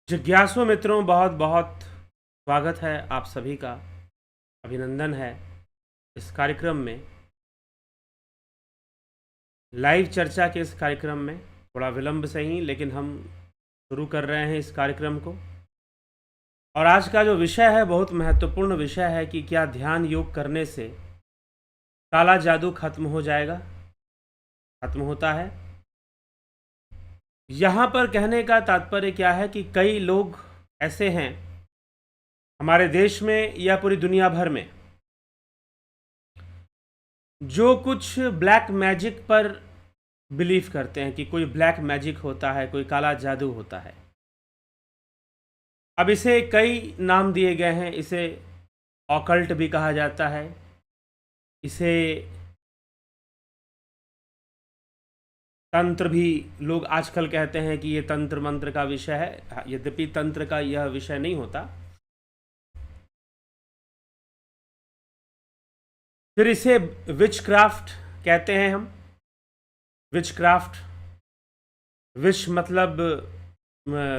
जिज्ञासु मित्रों, बहुत बहुत स्वागत है आप सभी का। अभिनंदन है इस कार्यक्रम में, लाइव चर्चा के इस कार्यक्रम में। थोड़ा विलंब से ही लेकिन हम शुरू कर रहे हैं इस कार्यक्रम को। और आज का जो विषय है बहुत महत्वपूर्ण विषय है कि क्या ध्यान योग करने से काला जादू खत्म हो जाएगा, खत्म होता है। यहाँ पर कहने का तात्पर्य क्या है कि कई लोग ऐसे हैं हमारे देश में या पूरी दुनिया भर में जो कुछ ब्लैक मैजिक पर बिलीव करते हैं कि कोई ब्लैक मैजिक होता है, कोई काला जादू होता है। अब इसे कई नाम दिए गए हैं। इसे ऑकल्ट भी कहा जाता है, इसे तंत्र भी लोग आजकल कहते हैं कि ये तंत्र मंत्र का विषय है, यद्यपि तंत्र का यह विषय नहीं होता। फिर इसे विचक्राफ्ट कहते हैं हम। विचक्राफ्ट, विच मतलब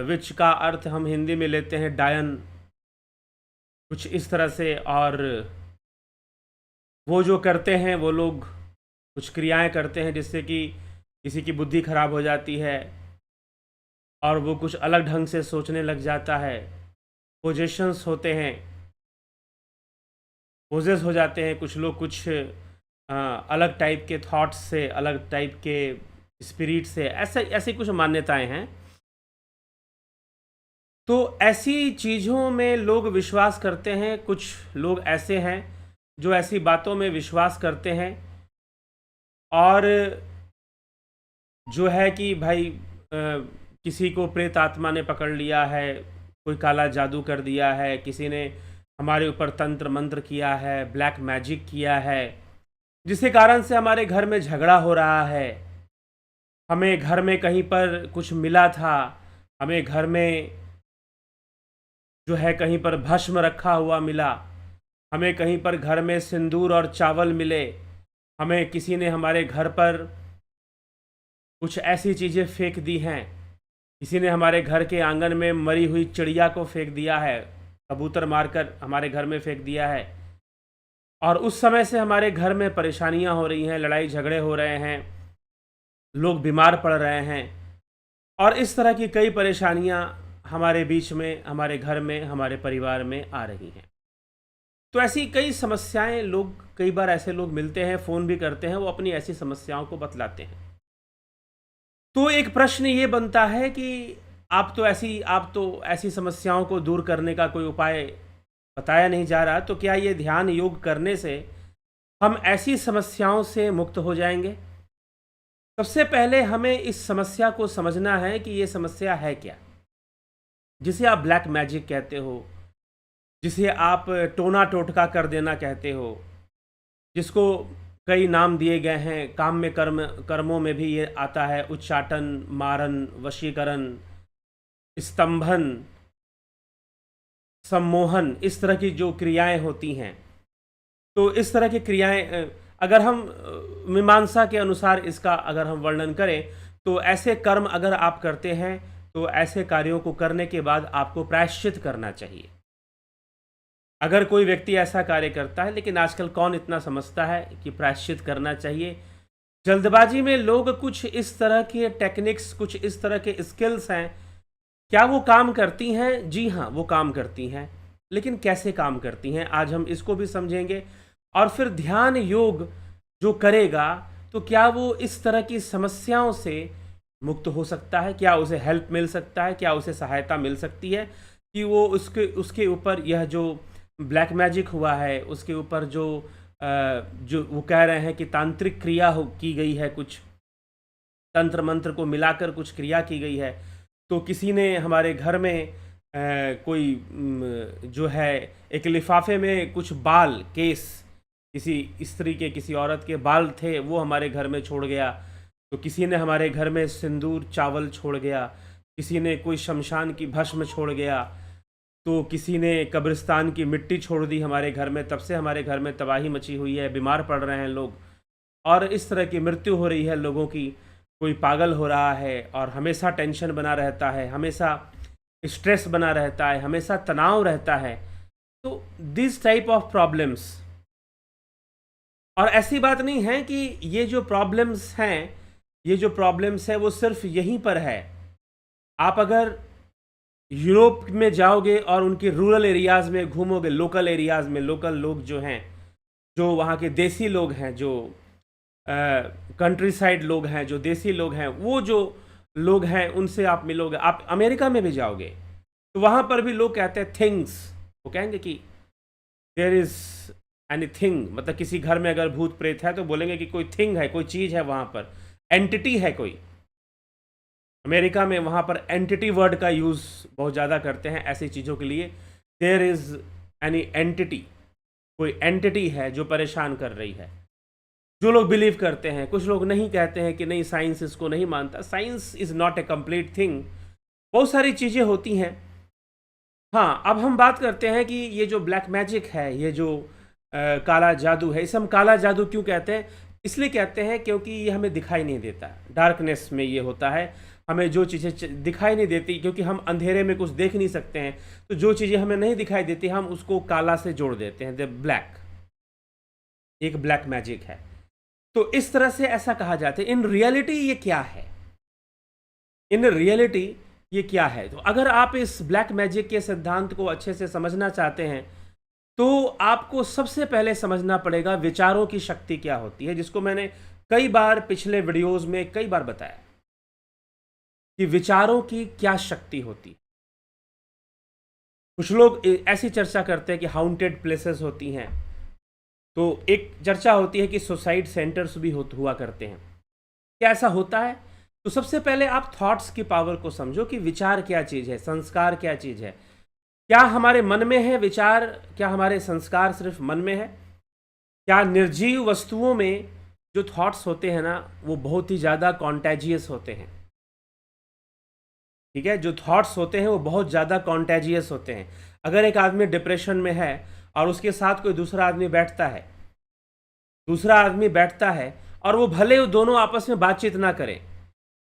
विच का अर्थ हम हिंदी में लेते हैं डायन, कुछ इस तरह से। और वो जो करते हैं वो लोग कुछ क्रियाएं करते हैं जिससे कि किसी की बुद्धि खराब हो जाती है और वो कुछ अलग ढंग से सोचने लग जाता है। पोजेशंस होते हैं, पोजेस हो जाते हैं कुछ लोग, कुछ अलग टाइप के थॉट्स से, अलग टाइप के स्पिरिट से, ऐसे ऐसी कुछ मान्यताएं हैं। तो ऐसी चीज़ों में लोग विश्वास करते हैं। कुछ लोग ऐसे हैं जो ऐसी बातों में विश्वास करते हैं और जो है कि भाई किसी को प्रेत आत्मा ने पकड़ लिया है, कोई काला जादू कर दिया है, किसी ने हमारे ऊपर तंत्र मंत्र किया है, ब्लैक मैजिक किया है, जिसके कारण से हमारे घर में झगड़ा हो रहा है, हमें घर में कहीं पर कुछ मिला था, हमें घर में जो है कहीं पर भस्म रखा हुआ मिला, हमें कहीं पर घर में सिंदूर और चावल मिले, हमें किसी ने हमारे घर पर कुछ ऐसी चीज़ें फेंक दी हैं, किसी ने हमारे घर के आंगन में मरी हुई चिड़िया को फेंक दिया है, कबूतर मारकर हमारे घर में फेंक दिया है। और उस समय से हमारे घर में परेशानियां हो रही हैं, लड़ाई झगड़े हो रहे हैं, लोग बीमार पड़ रहे हैं और इस तरह की कई परेशानियां हमारे बीच में, हमारे घर में, हमारे परिवार में आ रही हैं। तो ऐसी कई समस्याएं, लोग कई बार ऐसे लोग मिलते हैं, फ़ोन भी करते हैं, वो अपनी ऐसी समस्याओं को बतलाते हैं। तो एक प्रश्न ये बनता है कि आप तो ऐसी समस्याओं को दूर करने का कोई उपाय बताया नहीं जा रहा, तो क्या ये ध्यान योग करने से हम ऐसी समस्याओं से मुक्त हो जाएंगे? सबसे पहले हमें इस समस्या को समझना है कि ये समस्या है क्या, जिसे आप ब्लैक मैजिक कहते हो, जिसे आप टोना टोटका कर देना कहते हो, जिसको कई नाम दिए गए हैं। काम में कर्मों में भी ये आता है, उच्चाटन, मारन, वशीकरण, स्तंभन, सम्मोहन, इस तरह की जो क्रियाएं होती हैं। तो इस तरह की क्रियाएं अगर हम मीमांसा के अनुसार इसका अगर हम वर्णन करें तो ऐसे कर्म अगर आप करते हैं तो ऐसे कार्यों को करने के बाद आपको प्रायश्चित करना चाहिए। अगर कोई व्यक्ति ऐसा कार्य करता है, लेकिन आजकल कौन इतना समझता है कि प्रायश्चित करना चाहिए। जल्दबाजी में लोग कुछ इस तरह के टेक्निक्स, कुछ इस तरह के स्किल्स हैं, क्या वो काम करती हैं? जी हाँ, वो काम करती हैं, लेकिन कैसे काम करती हैं आज हम इसको भी समझेंगे। और फिर ध्यान योग जो करेगा तो क्या वो इस तरह की समस्याओं से मुक्त हो सकता है? क्या उसे हेल्प मिल सकता है? क्या उसे सहायता मिल सकती है कि वो उसके ऊपर यह जो ब्लैक मैजिक हुआ है, उसके ऊपर जो वो कह रहे हैं कि तांत्रिक क्रिया की गई है, कुछ तंत्र मंत्र को मिलाकर कुछ क्रिया की गई है, तो किसी ने हमारे घर में कोई जो है एक लिफाफे में कुछ बाल, केस, किसी स्त्री के, किसी औरत के बाल थे, वो हमारे घर में छोड़ गया। तो किसी ने हमारे घर में सिंदूर चावल छोड़ गया, किसी ने कोई शमशान की भस्म छोड़ गया, तो किसी ने कब्रिस्तान की मिट्टी छोड़ दी हमारे घर में। तब से हमारे घर में तबाही मची हुई है, बीमार पड़ रहे हैं लोग और इस तरह की मृत्यु हो रही है लोगों की। कोई पागल हो रहा है और हमेशा टेंशन बना रहता है, हमेशा स्ट्रेस बना रहता है, हमेशा तनाव रहता है। तो दिस टाइप ऑफ प्रॉब्लम्स, और ऐसी बात नहीं है कि ये जो प्रॉब्लम्स हैं, ये जो प्रॉब्लम्स है वो सिर्फ यहीं पर है। आप अगर यूरोप में जाओगे और उनके रूरल एरियाज़ में घूमोगे, लोकल एरियाज़ में, लोकल लोग जो हैं, जो वहाँ के देसी लोग हैं, जो कंट्री साइड लोग हैं, जो देसी लोग हैं, वो जो लोग हैं उनसे आप मिलोगे। आप अमेरिका में भी जाओगे तो वहाँ पर भी लोग कहते हैं थिंग्स, वो कहेंगे कि देयर इज़ एनीथिंग, मतलब किसी घर में अगर भूत प्रेत है तो बोलेंगे कि कोई थिंग है, कोई चीज़ है वहाँ पर, एंटिटी है कोई। अमेरिका में वहाँ पर एंटिटी वर्ड का यूज़ बहुत ज़्यादा करते हैं ऐसी चीज़ों के लिए। देयर इज़ एनी एंटिटी, कोई एंटिटी है जो परेशान कर रही है। जो लोग बिलीव करते हैं, कुछ लोग नहीं कहते हैं कि नहीं साइंस इसको नहीं मानता, science is not a complete thing, बहुत सारी चीज़ें होती हैं। हाँ, अब हम बात करते हैं कि ये जो ब्लैक मैजिक है, ये जो काला जादू है, इसे हम काला जादू क्यों कहते हैं? इसलिए कहते हैं क्योंकि ये हमें दिखाई नहीं देता, डार्कनेस में ये होता है। हमें जो चीज़ें दिखाई नहीं देती, क्योंकि हम अंधेरे में कुछ देख नहीं सकते हैं, तो जो चीज़ें हमें नहीं दिखाई देती हम उसको काला से जोड़ देते हैं, द ब्लैक, एक ब्लैक मैजिक है। तो इस तरह से ऐसा कहा जाता है। इन रियलिटी ये क्या है? इन रियलिटी ये क्या है? तो अगर आप इस ब्लैक मैजिक के सिद्धांत को अच्छे से समझना चाहते हैं तो आपको सबसे पहले समझना पड़ेगा विचारों की शक्ति क्या होती है, जिसको मैंने कई बार पिछले वीडियोस में कई बार बताया कि विचारों की क्या शक्ति होती है। कुछ लोग ऐसी चर्चा करते हैं कि हाउंटेड प्लेसेस होती हैं, तो एक चर्चा होती है कि सुसाइड सेंटर्स भी हुआ करते हैं। क्या ऐसा होता है? तो सबसे पहले आप थॉट्स की पावर को समझो कि विचार क्या चीज़ है, संस्कार क्या चीज़ है। क्या हमारे मन में है विचार? क्या हमारे संस्कार सिर्फ मन में है? क्या निर्जीव वस्तुओं में जो थॉट्स होते हैं ना, वो बहुत ही ज़्यादा कॉन्टेजियस होते हैं? ठीक है, जो थॉट्स होते हैं वो बहुत ज़्यादा कॉन्टेजियस होते हैं। अगर एक आदमी डिप्रेशन में है और उसके साथ कोई दूसरा आदमी बैठता है और वो भले वो दोनों आपस में बातचीत ना करें,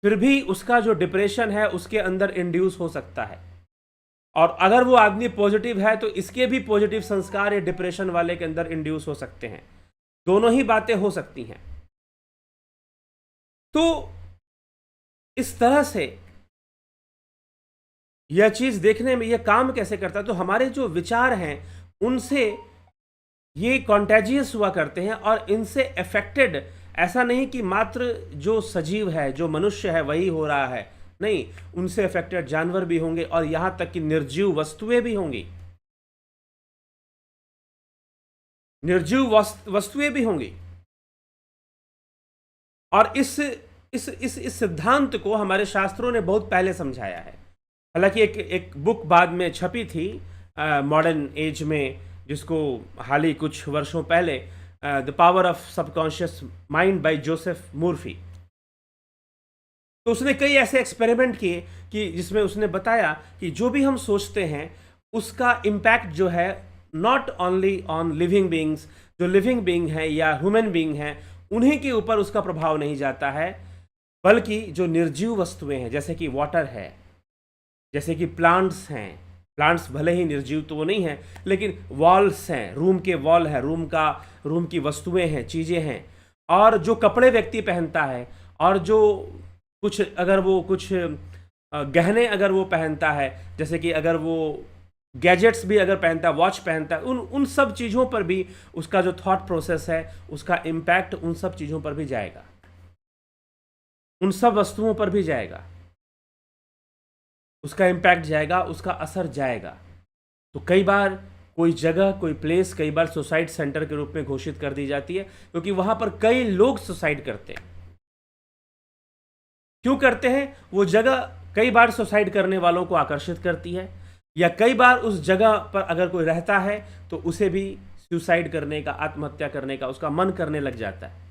फिर भी उसका जो डिप्रेशन है उसके अंदर इंड्यूस हो सकता है। और अगर वो आदमी पॉजिटिव है तो इसके भी पॉजिटिव संस्कार ये डिप्रेशन वाले के अंदर इंड्यूस हो सकते हैं। दोनों ही बातें हो सकती हैं। तो इस तरह से यह चीज़ देखने में, यह काम कैसे करता है? तो हमारे जो विचार हैं उनसे ये कॉन्टेजियस हुआ करते हैं और इनसे अफेक्टेड, ऐसा नहीं कि मात्र जो सजीव है, जो मनुष्य है वही हो रहा है, नहीं, उनसे अफेक्टेड जानवर भी होंगे और यहां तक कि निर्जीव वस्तुएं भी होंगी। निर्जीव वस्तुएं भी होंगी। और इस सिद्धांत को हमारे शास्त्रों ने बहुत पहले समझाया है। हालांकि एक बुक बाद में छपी थी मॉडर्न एज में, जिसको हाल ही कुछ वर्षों पहले the power of subconscious mind by Joseph Murphy, तो उसने कई ऐसे एक्सपेरिमेंट किए कि जिसमें उसने बताया कि जो भी हम सोचते हैं उसका इम्पैक्ट जो है not only on living beings, जो लिविंग बींग है या ह्यूमन बींग हैं उन्हीं के ऊपर उसका प्रभाव नहीं जाता है, बल्कि जो निर्जीव वस्तुएं हैं जैसे कि वाटर है, जैसे कि प्लांट्स हैं, प्लांट्स भले ही निर्जीव तो वो नहीं हैं, लेकिन वॉल्स हैं, रूम के वॉल है, रूम की वस्तुएं हैं, चीज़ें हैं, और जो कपड़े व्यक्ति पहनता है, और जो कुछ अगर वो कुछ गहने अगर वो पहनता है, जैसे कि अगर वो गैजेट्स भी अगर पहनता है, वॉच पहनता है, उन सब चीज़ों पर भी उसका जो थॉट प्रोसेस है उसका इम्पैक्ट उन सब चीज़ों पर भी जाएगा, उन सब वस्तुओं पर भी जाएगा, उसका इम्पैक्ट जाएगा, उसका असर जाएगा। तो कई बार कोई जगह, कोई प्लेस कई बार सुसाइड सेंटर के रूप में घोषित कर दी जाती है, क्योंकि वहां पर कई लोग सुसाइड करते हैं। क्यों करते हैं? वो जगह कई बार सुसाइड करने वालों को आकर्षित करती है, या कई बार उस जगह पर अगर कोई रहता है तो उसे भी सुसाइड करने का, आत्महत्या करने का उसका मन करने लग जाता है।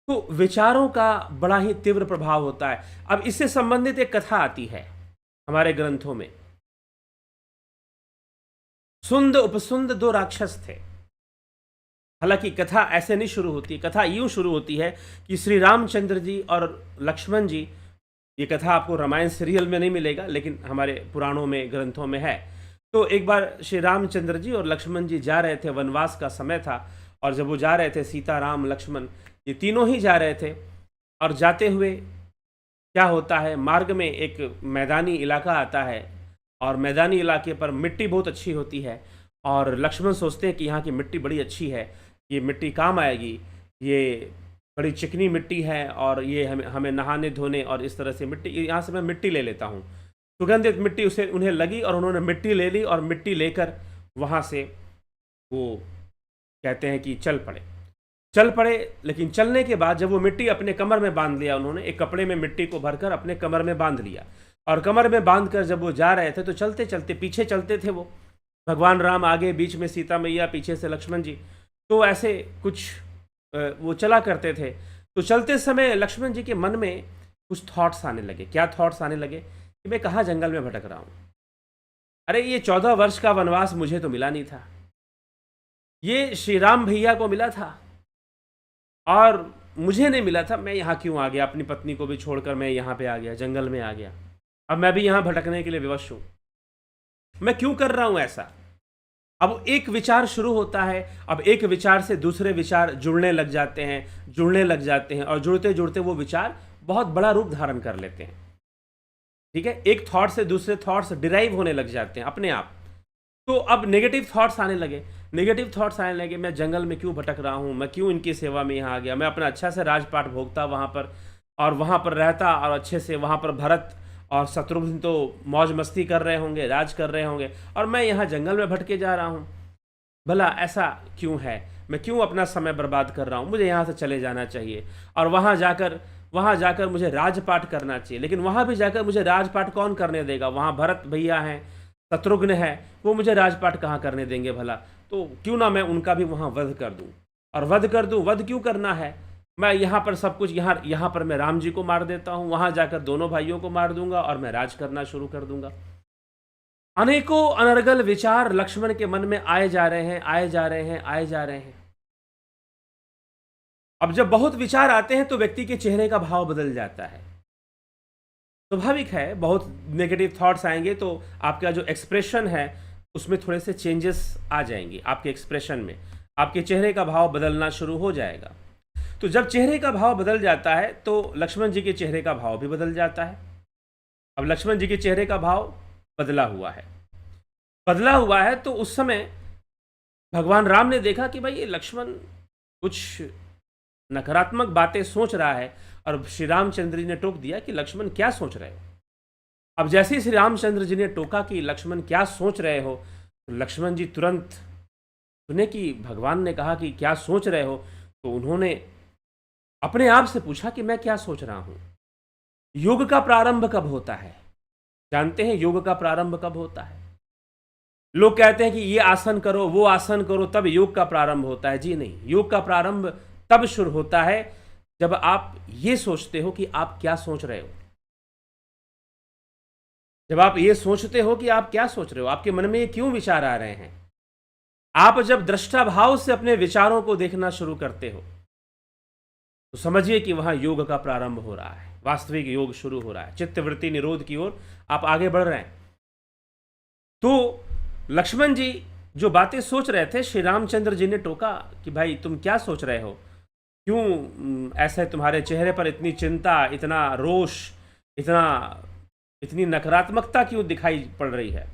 तो विचारों का बड़ा ही तीव्र प्रभाव होता है। अब इससे संबंधित एक कथा आती है हमारे ग्रंथों में। सुंद उपसुंद दो राक्षस थे। हालांकि कथा ऐसे नहीं शुरू होती, कथा यूं शुरू होती है कि श्री रामचंद्र जी और लक्ष्मण जी ये कथा आपको रामायण सीरियल में नहीं मिलेगा, लेकिन हमारे पुराणों में, ग्रंथों में है। तो एक बार श्री रामचंद्र जी और लक्ष्मण जी जा रहे थे, वनवास का समय था, और जब वो जा रहे थे, सीता, राम, लक्ष्मण, ये तीनों ही जा रहे थे, और जाते हुए क्या होता है, मार्ग में एक मैदानी इलाका आता है, और मैदानी इलाके पर मिट्टी बहुत अच्छी होती है, और लक्ष्मण सोचते हैं कि यहाँ की मिट्टी बड़ी अच्छी है, ये मिट्टी काम आएगी, ये बड़ी चिकनी मिट्टी है, और ये हमें हमें नहाने धोने, और इस तरह से मिट्टी, यहाँ से मैं मिट्टी ले लेता हूँ। सुगंधित मिट्टी उसे उन्हें लगी, और उन्होंने मिट्टी ले ली, और मिट्टी लेकर वहाँ से वो कहते हैं कि चल पड़े। लेकिन चलने के बाद जब वो मिट्टी अपने कमर में बांध लिया, उन्होंने एक कपड़े में मिट्टी को भरकर अपने कमर में बांध लिया, और कमर में बांध कर जब वो जा रहे थे, तो चलते चलते पीछे चलते थे वो, भगवान राम आगे, बीच में सीता मैया, पीछे से लक्ष्मण जी। तो ऐसे कुछ वो चला करते थे। तो चलते समय लक्ष्मण जी के मन में कुछ थॉट्स आने लगे। क्या थॉट्स आने लगे? कि मैं कहाँ जंगल में भटक रहा हूँ, अरे ये 14 वर्ष का वनवास मुझे तो मिला नहीं था, ये श्री राम भैया को मिला था और मुझे नहीं मिला था। मैं यहाँ क्यों आ गया? अपनी पत्नी को भी छोड़कर मैं यहाँ पे आ गया, जंगल में आ गया। अब मैं भी यहाँ भटकने के लिए विवश हूँ। मैं क्यों कर रहा हूँ ऐसा? अब एक विचार शुरू होता है, अब एक विचार से दूसरे विचार जुड़ने लग जाते हैं, और जुड़ते जुड़ते वो विचार बहुत बड़ा रूप धारण कर लेते हैं। ठीक है, एक थॉट से दूसरे थॉट्स डिराइव होने लग जाते हैं अपने आप। तो अब नेगेटिव थॉट्स आने लगे, मैं जंगल में क्यों भटक रहा हूँ, मैं क्यों इनकी सेवा में यहाँ आ गया, मैं अपना अच्छा से राजपाट भोगता वहाँ पर, और वहाँ पर रहता, और अच्छे से वहाँ पर भरत और शत्रुघ्न तो मौज मस्ती कर रहे होंगे, राज कर रहे होंगे, और मैं यहाँ जंगल में भटके जा रहा हूँ। भला ऐसा क्यों है? मैं क्यों अपना समय बर्बाद कर रहा हूँ? मुझे यहाँ से चले जाना चाहिए, और वहाँ जाकर मुझे राजपाट करना चाहिए। लेकिन वहाँ भी जाकर मुझे राजपाट कौन करने देगा? वहाँ भरत भैया हैं, शत्रुघ्न है, वो मुझे राजपाट कहाँ करने देंगे भला? तो क्यों ना मैं उनका भी वहाँ वध कर दूँ। और वध क्यों करना है? मैं यहाँ पर सब कुछ, यहाँ पर मैं राम जी को मार देता हूँ, वहाँ जाकर दोनों भाइयों को मार दूंगा, और मैं राज करना शुरू कर दूंगा। अनेकों अनर्गल विचार लक्ष्मण के मन में आए जा रहे हैं। अब जब बहुत विचार आते हैं तो व्यक्ति के चेहरे का भाव बदल जाता है। स्वाभाविक है, बहुत नेगेटिव थॉट्स आएंगे तो आपका जो एक्सप्रेशन है उसमें थोड़े से चेंजेस आ जाएंगे। आपके एक्सप्रेशन में आपके चेहरे का भाव बदलना शुरू हो जाएगा। तो जब चेहरे का भाव बदल जाता है तो लक्ष्मण जी के चेहरे का भाव भी बदल जाता है। अब लक्ष्मण जी के चेहरे का भाव बदला हुआ है तो उस समय भगवान राम ने देखा कि भाई ये लक्ष्मण कुछ नकारात्मक बातें सोच रहा है, और श्री रामचंद्र जी ने टोक दिया कि लक्ष्मण क्या सोच रहे हो। अब जैसे ही श्री रामचंद्र जी ने टोका कि लक्ष्मण क्या सोच रहे हो, तो लक्ष्मण जी तुरंत सुने कि भगवान ने कहा कि क्या सोच रहे हो, तो उन्होंने अपने आप से पूछा कि मैं क्या सोच रहा हूं। योग का प्रारंभ कब होता है? जानते हैं योग का प्रारंभ कब होता है? लोग कहते हैं कि ये आसन करो, वो आसन करो, तब योग का प्रारंभ होता है। जी नहीं, योग का प्रारंभ तब शुरू होता है जब आप ये सोचते हो कि आप क्या सोच रहे हो। जब आप ये सोचते हो कि आप क्या सोच रहे हो, आपके मन में ये क्यों विचार आ रहे हैं। आप जब दृष्टा भाव से अपने विचारों को देखना शुरू करते हो तो समझिए कि वहां योग का प्रारंभ हो रहा है, वास्तविक योग शुरू हो रहा है, चित्तवृत्ति निरोध की ओर आप आगे बढ़ रहे हैं। तो लक्ष्मण जी जो बातें सोच रहे थे, श्री रामचंद्र जी ने टोका कि भाई तुम क्या सोच रहे हो, क्यों ऐसे तुम्हारे चेहरे पर इतनी चिंता, इतना रोष, इतनी नकारात्मकता क्यों दिखाई पड़ रही है।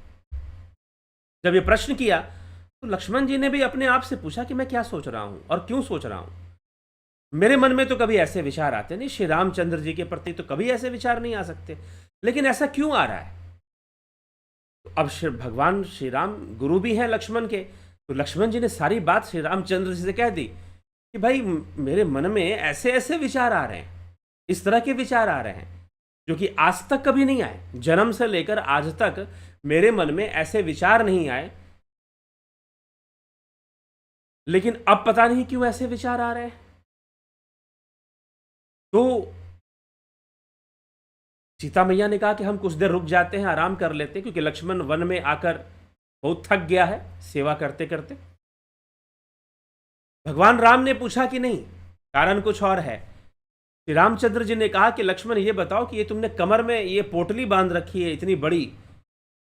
जब ये प्रश्न किया तो लक्ष्मण जी ने भी अपने आप से पूछा कि मैं क्या सोच रहा हूं और क्यों सोच रहा हूं। मेरे मन में तो कभी ऐसे विचार आते नहीं, श्री रामचंद्र जी के प्रति तो कभी ऐसे विचार नहीं आ सकते, लेकिन ऐसा क्यों आ रहा है। तो अब भगवान श्री राम गुरु भी हैं लक्ष्मण के, तो लक्ष्मण जी ने सारी बात श्री रामचंद्र जी से कह दी कि भाई मेरे मन में ऐसे ऐसे विचार आ रहे हैं, इस तरह के विचार आ रहे हैं जो कि आज तक कभी नहीं आए। जन्म से लेकर आज तक मेरे मन में ऐसे विचार नहीं आए, लेकिन अब पता नहीं क्यों ऐसे विचार आ रहे हैं। तो सीता मैया ने कहा कि हम कुछ देर रुक जाते हैं, आराम कर लेते हैं, क्योंकि लक्ष्मण वन में आकर बहुत थक गया है सेवा करते करते। भगवान राम ने पूछा कि नहीं, कारण कुछ और है। श्री रामचंद्र जी ने कहा कि लक्ष्मण ये बताओ कि ये तुमने कमर में ये पोटली बांध रखी है इतनी बड़ी,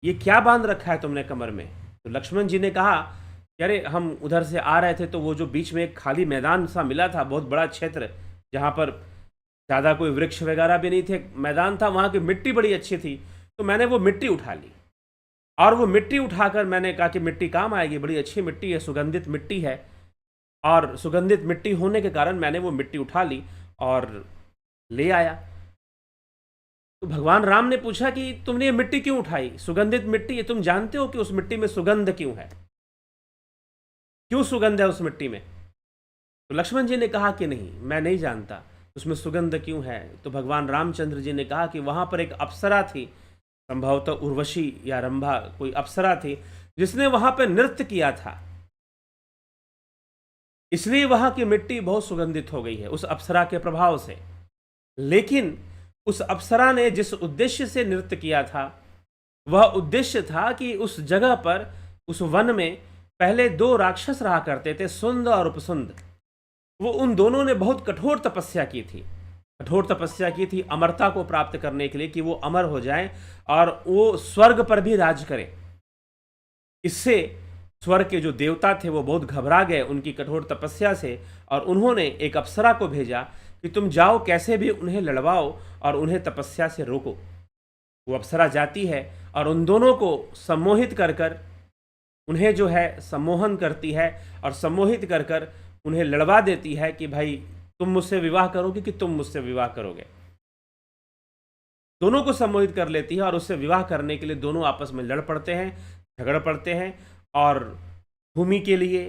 ये क्या बांध रखा है तुमने कमर में? तो लक्ष्मण जी ने कहा कि अरे हम उधर से आ रहे थे तो वो जो बीच में एक खाली मैदान सा मिला था, बहुत बड़ा क्षेत्र जहाँ पर ज़्यादा कोई वृक्ष वगैरह भी नहीं थे, मैदान था, वहाँ की मिट्टी बड़ी अच्छी थी, तो मैंने वो मिट्टी उठा ली और वो मिट्टी उठाकर मैंने कहा कि मिट्टी काम आएगी, बड़ी अच्छी मिट्टी है, सुगंधित मिट्टी है, और सुगंधित मिट्टी होने के कारण मैंने वो मिट्टी उठा ली और ले आया। तो भगवान राम ने पूछा कि तुमने ये मिट्टी क्यों उठाई, सुगंधित मिट्टी है, तुम जानते हो कि उस मिट्टी में सुगंध क्यों है, क्यों सुगंध है उस मिट्टी में? तो लक्ष्मण जी ने कहा कि नहीं, मैं नहीं जानता उसमें सुगंध क्यों है। तो भगवान रामचंद्र जी ने कहा कि वहां पर एक अप्सरा थी, संभवतः उर्वशी या रंभा कोई अप्सरा थी, जिसने वहां पर नृत्य किया था, इसलिए वहां की मिट्टी बहुत सुगंधित हो गई है उस अप्सरा के प्रभाव से। लेकिन उस अप्सरा ने जिस उद्देश्य से नृत्य किया था, वह उद्देश्य था कि उस जगह पर, उस वन में पहले दो राक्षस रहा करते थे, सुंद और उपसुंद। वो उन दोनों ने बहुत कठोर तपस्या की थी, कठोर तपस्या की थी अमरता को प्राप्त करने के लिए, कि वो अमर हो जाएं और वो स्वर्ग पर भी राज करें। इससे स्वर्ग के जो देवता थे वो बहुत घबरा गए उनकी कठोर तपस्या से, और उन्होंने एक अप्सरा को भेजा कि तुम जाओ, कैसे भी उन्हें लड़वाओ और उन्हें तपस्या से रोको। वो अप्सरा जाती है और उन दोनों को सम्मोहित कर कर उन्हें जो है सम्मोहन करती है, और सम्मोहित कर कर उन्हें लड़वा देती है कि भाई तुम मुझसे विवाह करोगे कि तुम मुझसे विवाह करोगे। दोनों को सम्मोहित कर लेती है और उससे विवाह करने के लिए दोनों आपस में लड़ पड़ते हैं, झगड़ पड़ते हैं, और भूमि के लिए,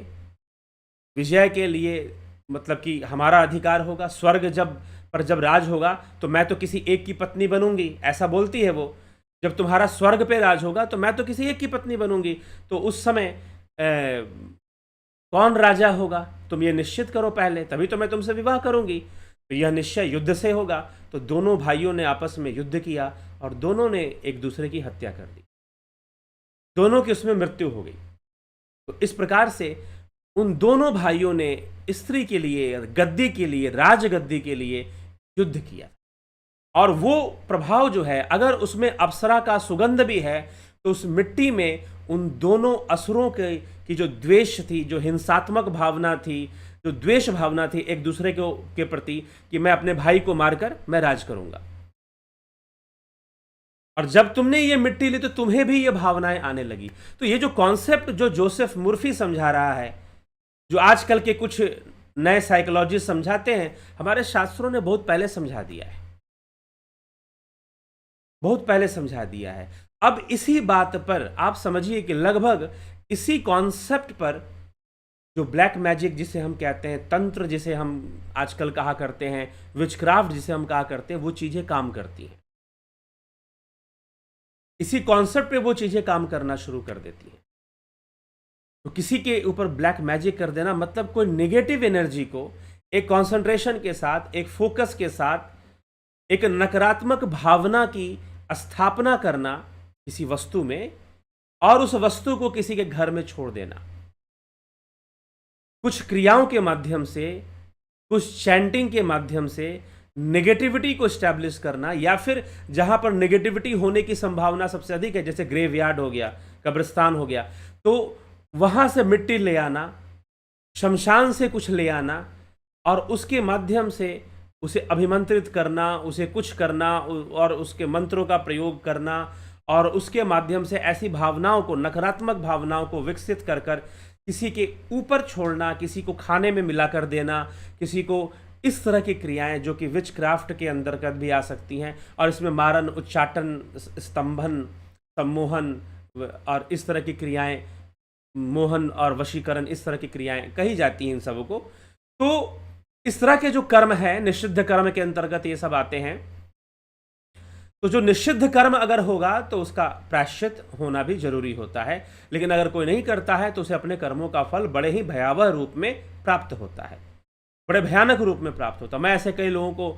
विजय के लिए, मतलब कि हमारा अधिकार होगा, स्वर्ग जब राज होगा तो मैं तो किसी एक की पत्नी बनूंगी, ऐसा बोलती है वो। जब तुम्हारा स्वर्ग पे राज होगा तो मैं तो किसी एक की पत्नी बनूंगी। तो उस समय कौन राजा होगा तुम ये निश्चित करो पहले, तभी तो मैं तुमसे विवाह करूंगी। तो यह निश्चय युद्ध से होगा। तो दोनों भाइयों ने आपस में युद्ध किया और दोनों ने एक दूसरे की हत्या कर दी, दोनों की उसमें मृत्यु हो गई। तो इस प्रकार से उन दोनों भाइयों ने स्त्री के लिए, गद्दी के लिए, राजगद्दी के लिए युद्ध किया। और वो प्रभाव जो है, अगर उसमें अप्सरा का सुगंध भी है, तो उस मिट्टी में उन दोनों असुरों की जो द्वेष थी, जो हिंसात्मक भावना थी, जो द्वेष भावना थी एक दूसरे के प्रति, कि मैं अपने भाई को मारकर मैं राज करूंगा। और जब तुमने ये मिट्टी ली तो तुम्हें भी ये भावनाएं आने लगी। तो ये जो कॉन्सेप्ट जो जोसेफ मुर्फी समझा रहा है, जो आजकल के कुछ नए साइकोलॉजिस्ट समझाते हैं, हमारे शास्त्रों ने बहुत पहले समझा दिया है, बहुत पहले समझा दिया है। अब इसी बात पर आप समझिए कि लगभग इसी कॉन्सेप्ट पर जो ब्लैक मैजिक जिसे हम कहते हैं, तंत्र जिसे हम आजकल कहा करते हैं, विचक्राफ्ट जिसे हम कहा करते हैं, वो चीजें काम करती हैं। इसी कॉन्सेप्ट पे वो चीजें काम करना शुरू कर देती हैं। तो किसी के ऊपर ब्लैक मैजिक कर देना मतलब कोई नेगेटिव एनर्जी को एक कंसंट्रेशन के साथ, एक फोकस के साथ, एक नकारात्मक भावना की स्थापना करना किसी वस्तु में, और उस वस्तु को किसी के घर में छोड़ देना, कुछ क्रियाओं के माध्यम से, कुछ चैंटिंग के माध्यम से नेगेटिविटी को स्टैब्लिश करना, या फिर जहां पर नेगेटिविटी होने की संभावना सबसे अधिक है, जैसे ग्रेवयार्ड हो गया, कब्रिस्तान हो गया, तो वहां से मिट्टी ले आना, शमशान से कुछ ले आना, और उसके माध्यम से उसे अभिमंत्रित करना, उसे कुछ करना, और उसके मंत्रों का प्रयोग करना, और उसके माध्यम से ऐसी भावनाओं को, नकारात्मक भावनाओं को विकसित कर कर किसी के ऊपर छोड़ना, किसी को खाने में मिलाकर देना, किसी को, इस तरह की क्रियाएं जो कि विच क्राफ्ट के अंतर्गत भी आ सकती हैं। और इसमें मारन, उच्चाटन, स्तंभन, सम्मोहन और इस तरह की क्रियाएं, मोहन और वशीकरण, इस तरह की क्रियाएं कही जाती हैं इन सबों को। तो इस तरह के जो कर्म है, निषिद्ध कर्म के अंतर्गत ये सब आते हैं। तो जो निषिद्ध कर्म अगर होगा तो उसका प्रायश्चित होना भी जरूरी होता है, लेकिन अगर कोई नहीं करता है तो उसे अपने कर्मों का फल बड़े ही भयावह रूप में प्राप्त होता है, बड़े भयानक रूप में प्राप्त होता है। मैं ऐसे कई लोगों को,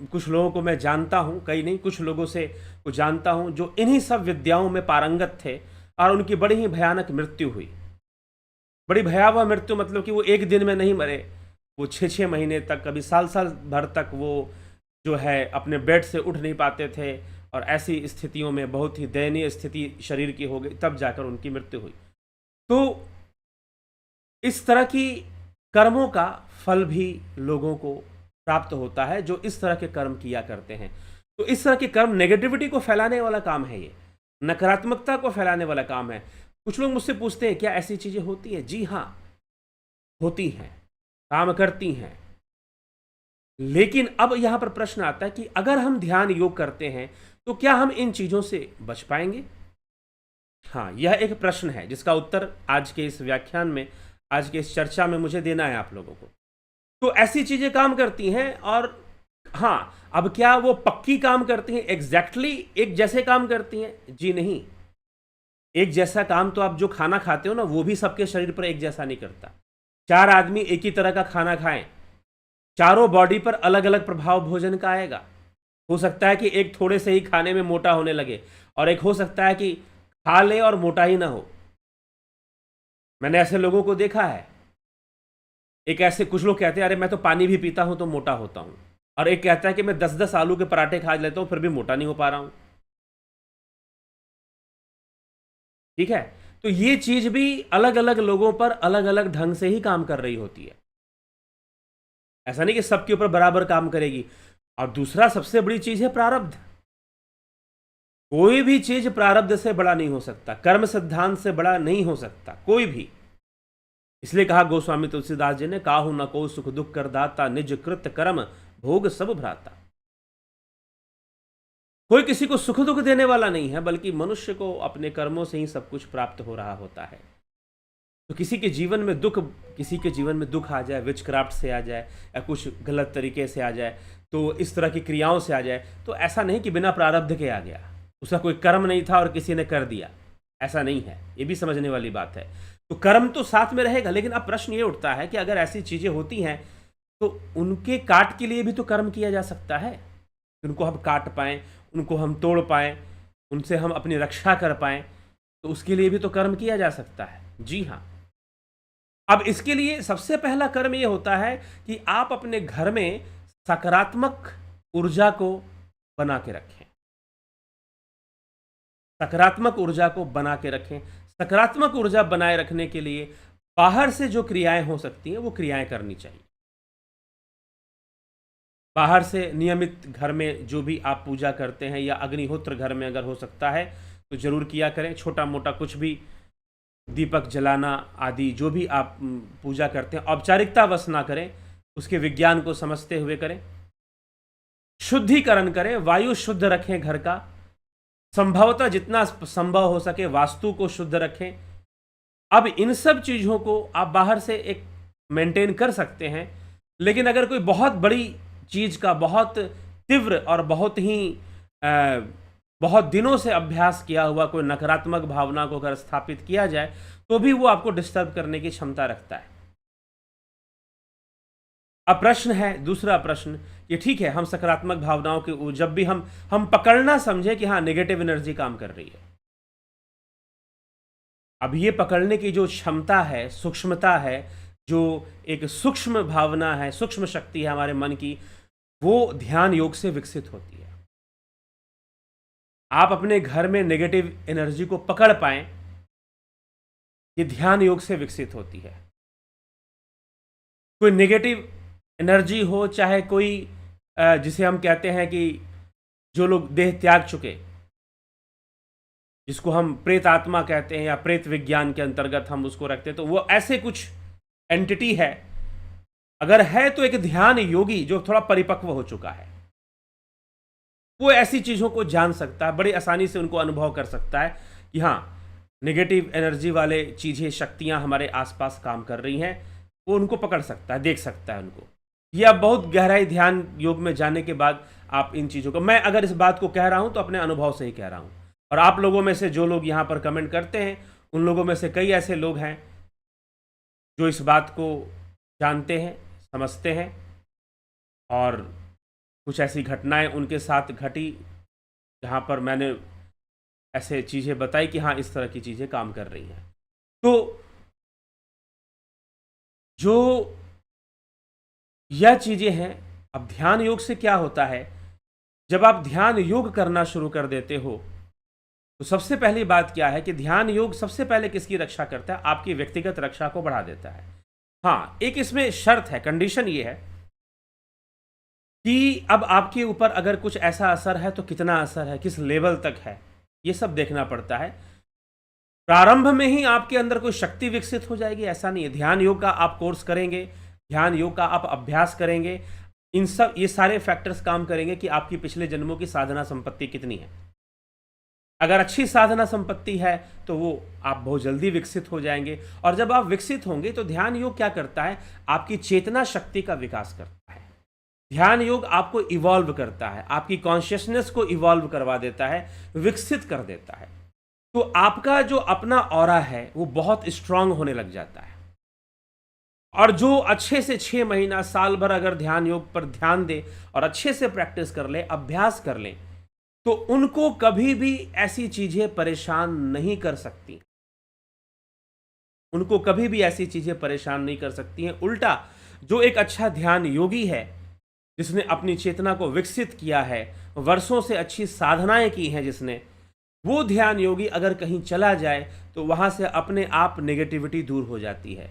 कुछ लोगों को मैं जानता हूँ, कई नहीं, कुछ लोगों से को जानता हूँ जो इन्हीं सब विद्याओं में पारंगत थे, और उनकी बड़ी ही भयानक मृत्यु हुई। बड़ी भयावह मृत्यु मतलब कि वो एक दिन में नहीं मरे, वो 6-6 महीने तक, कभी साल-साल भर तक वो जो है अपने बेड से उठ नहीं पाते थे, और ऐसी स्थितियों में बहुत ही दयनीय स्थिति शरीर की हो गई, तब जाकर उनकी मृत्यु हुई। तो इस तरह की कर्मों का फल भी लोगों को प्राप्त होता है जो इस तरह के कर्म किया करते हैं। तो इस तरह के कर्म नेगेटिविटी को फैलाने वाला काम है, ये नकारात्मकता को फैलाने वाला काम है। कुछ लोग मुझसे पूछते हैं क्या ऐसी चीजें होती हैं? जी हाँ, होती हैं, काम करती हैं। लेकिन अब यहां पर प्रश्न आता है कि अगर हम ध्यान योग करते हैं तो क्या हम इन चीजों से बच पाएंगे? हाँ, यह एक प्रश्न है जिसका उत्तर आज के इस व्याख्यान में, आज के इस चर्चा में मुझे देना है आप लोगों को। तो ऐसी चीजें काम करती हैं, और हाँ, अब क्या वो पक्की काम करती हैं, एग्जैक्टली एक जैसे काम करती हैं? जी नहीं। एक जैसा काम तो आप जो खाना खाते हो ना, वो भी सबके शरीर पर एक जैसा नहीं करता। 4 आदमी एक ही तरह का खाना खाएं, चारों बॉडी पर अलग अलग प्रभाव भोजन का आएगा। हो सकता है कि एक थोड़े से ही खाने में मोटा होने लगे, और एक हो सकता है कि खा ले और मोटा ही ना हो। मैंने ऐसे लोगों को देखा है। एक ऐसे कुछ लोग कहते हैं अरे मैं तो पानी भी पीता हूं तो मोटा होता हूं, और एक कहता है कि मैं 10-10 आलू के पराठे खा लेता हूं फिर भी मोटा नहीं हो पा रहा हूं। ठीक है, तो ये चीज भी अलग अलग लोगों पर अलग अलग ढंग से ही काम कर रही होती है। ऐसा नहीं कि सबके ऊपर बराबर काम करेगी। और दूसरा सबसे बड़ी चीज है प्रारब्ध। कोई भी चीज प्रारब्ध से बड़ा नहीं हो सकता, कर्म सिद्धांत से बड़ा नहीं हो सकता कोई भी। इसलिए कहा गोस्वामी तुलसीदास जी ने, काहू न को सुख दुख कर दाता, निज कृत कर्म भोग सब भ्राता। कोई किसी को सुख दुख देने वाला नहीं है, बल्कि मनुष्य को अपने कर्मों से ही सब कुछ प्राप्त हो रहा होता है। तो किसी के जीवन में दुख आ जाए, विचक्राफ्ट से आ जाए, या कुछ गलत तरीके से आ जाए, तो इस तरह की क्रियाओं से आ जाए, तो ऐसा नहीं कि बिना प्रारब्ध के आ गया, उसका कोई कर्म नहीं था और किसी ने कर दिया, ऐसा नहीं है। ये भी समझने वाली बात है। तो कर्म तो साथ में रहेगा, लेकिन अब प्रश्न ये उठता है कि अगर ऐसी चीजें होती हैं तो उनके काट के लिए भी तो कर्म किया जा सकता है। उनको हम काट पाएं, उनको हम तोड़ पाएं, उनसे हम अपनी रक्षा कर पाएं, तो उसके लिए भी तो कर्म किया जा सकता है। जी हाँ। अब इसके लिए सबसे पहला कर्म यह होता है कि आप अपने घर में सकारात्मक ऊर्जा को बना के रखें। सकारात्मक ऊर्जा को बना के रखें। सकारात्मक ऊर्जा बनाए रखने के लिए बाहर से जो क्रियाएं हो सकती हैं वो क्रियाएं करनी चाहिए। बाहर से नियमित घर में जो भी आप पूजा करते हैं, या अग्निहोत्र घर में अगर हो सकता है तो जरूर किया करें। छोटा मोटा कुछ भी, दीपक जलाना आदि जो भी आप पूजा करते हैं, औपचारिकता बस ना करें, उसके विज्ञान को समझते हुए करें। शुद्धिकरण करें, वायु शुद्ध रखें घर का। संभवतः जितना संभव हो सके वास्तु को शुद्ध रखें। अब इन सब चीज़ों को आप बाहर से एक मेंटेन कर सकते हैं, लेकिन अगर कोई बहुत बड़ी चीज़ का बहुत तीव्र और बहुत दिनों से अभ्यास किया हुआ कोई नकारात्मक भावना को अगर स्थापित किया जाए, तो भी वो आपको डिस्टर्ब करने की क्षमता रखता है। अब प्रश्न है, दूसरा प्रश्न, कि ठीक है हम सकारात्मक भावनाओं के जब भी हम पकड़ना समझे कि हाँ नेगेटिव एनर्जी काम कर रही है। अब ये पकड़ने की जो क्षमता है, सूक्ष्मता है, जो एक सूक्ष्म भावना है, सूक्ष्म शक्ति है हमारे मन की, वो ध्यान योग से विकसित होती है। आप अपने घर में नेगेटिव एनर्जी को पकड़ पाएं, ये ध्यान योग से विकसित होती है। कोई नेगेटिव एनर्जी हो, चाहे कोई जिसे हम कहते हैं कि जो लोग देह त्याग चुके, जिसको हम प्रेत आत्मा कहते हैं या प्रेत विज्ञान के अंतर्गत हम उसको रखते हैं, तो वो ऐसे कुछ एंटिटी है। अगर है तो एक ध्यान योगी जो थोड़ा परिपक्व हो चुका है, वो ऐसी चीज़ों को जान सकता है, बड़ी आसानी से उनको अनुभव कर सकता है कि हाँ नेगेटिव एनर्जी वाले चीज़ें, शक्तियाँ हमारे आसपास काम कर रही हैं। वो उनको पकड़ सकता है, देख सकता है उनको। ये अब बहुत गहराई ध्यान योग में जाने के बाद आप इन चीज़ों को, मैं अगर इस बात को कह रहा हूँ तो अपने अनुभव से ही कह रहा हूँ, और आप लोगों में से जो लोग यहाँ पर कमेंट करते हैं, उन लोगों में से कई ऐसे लोग हैं जो इस बात को जानते हैं, समझते हैं, और कुछ ऐसी घटनाएं उनके साथ घटी जहाँ पर मैंने ऐसे चीज़ें बताई कि हाँ इस तरह की चीज़ें काम कर रही हैं। तो जो यह चीज़ें हैं। अब ध्यान योग से क्या होता है, जब आप ध्यान योग करना शुरू कर देते हो तो सबसे पहली बात क्या है कि ध्यान योग सबसे पहले किसकी रक्षा करता है, आपकी व्यक्तिगत रक्षा को बढ़ा देता है। हाँ, एक इसमें शर्त है, कंडीशन ये है कि अब आपके ऊपर अगर कुछ ऐसा असर है तो कितना असर है, किस लेवल तक है, ये सब देखना पड़ता है। प्रारंभ में ही आपके अंदर कोई शक्ति विकसित हो जाएगी ऐसा नहीं है। ध्यान योग का आप कोर्स करेंगे, ध्यान योग का आप अभ्यास करेंगे, इन सब ये सारे फैक्टर्स काम करेंगे कि आपकी पिछले जन्मों की साधना संपत्ति कितनी है। अगर अच्छी साधना संपत्ति है तो वो आप बहुत जल्दी विकसित हो जाएंगे, और जब आप विकसित होंगे तो ध्यान योग क्या करता है, आपकी चेतना शक्ति का विकास करता है। ध्यान योग आपको इवॉल्व करता है, आपकी कॉन्शियसनेस को इवॉल्व करवा देता है, विकसित कर देता है। तो आपका जो अपना ऑरा है वो बहुत स्ट्रांग होने लग जाता है। और जो अच्छे से 6 महीना साल भर अगर ध्यान योग पर ध्यान दे और अच्छे से प्रैक्टिस कर ले, अभ्यास कर ले, तो उनको कभी भी ऐसी चीजें परेशान नहीं कर सकती। उनको कभी भी ऐसी चीजें परेशान नहीं कर सकती हैं। उल्टा, जो एक अच्छा ध्यान योगी है, जिसने अपनी चेतना को विकसित किया है, वर्षों से अच्छी साधनाएं की हैं जिसने, वो ध्यान योगी अगर कहीं चला जाए तो वहां से अपने आप नेगेटिविटी दूर हो जाती है।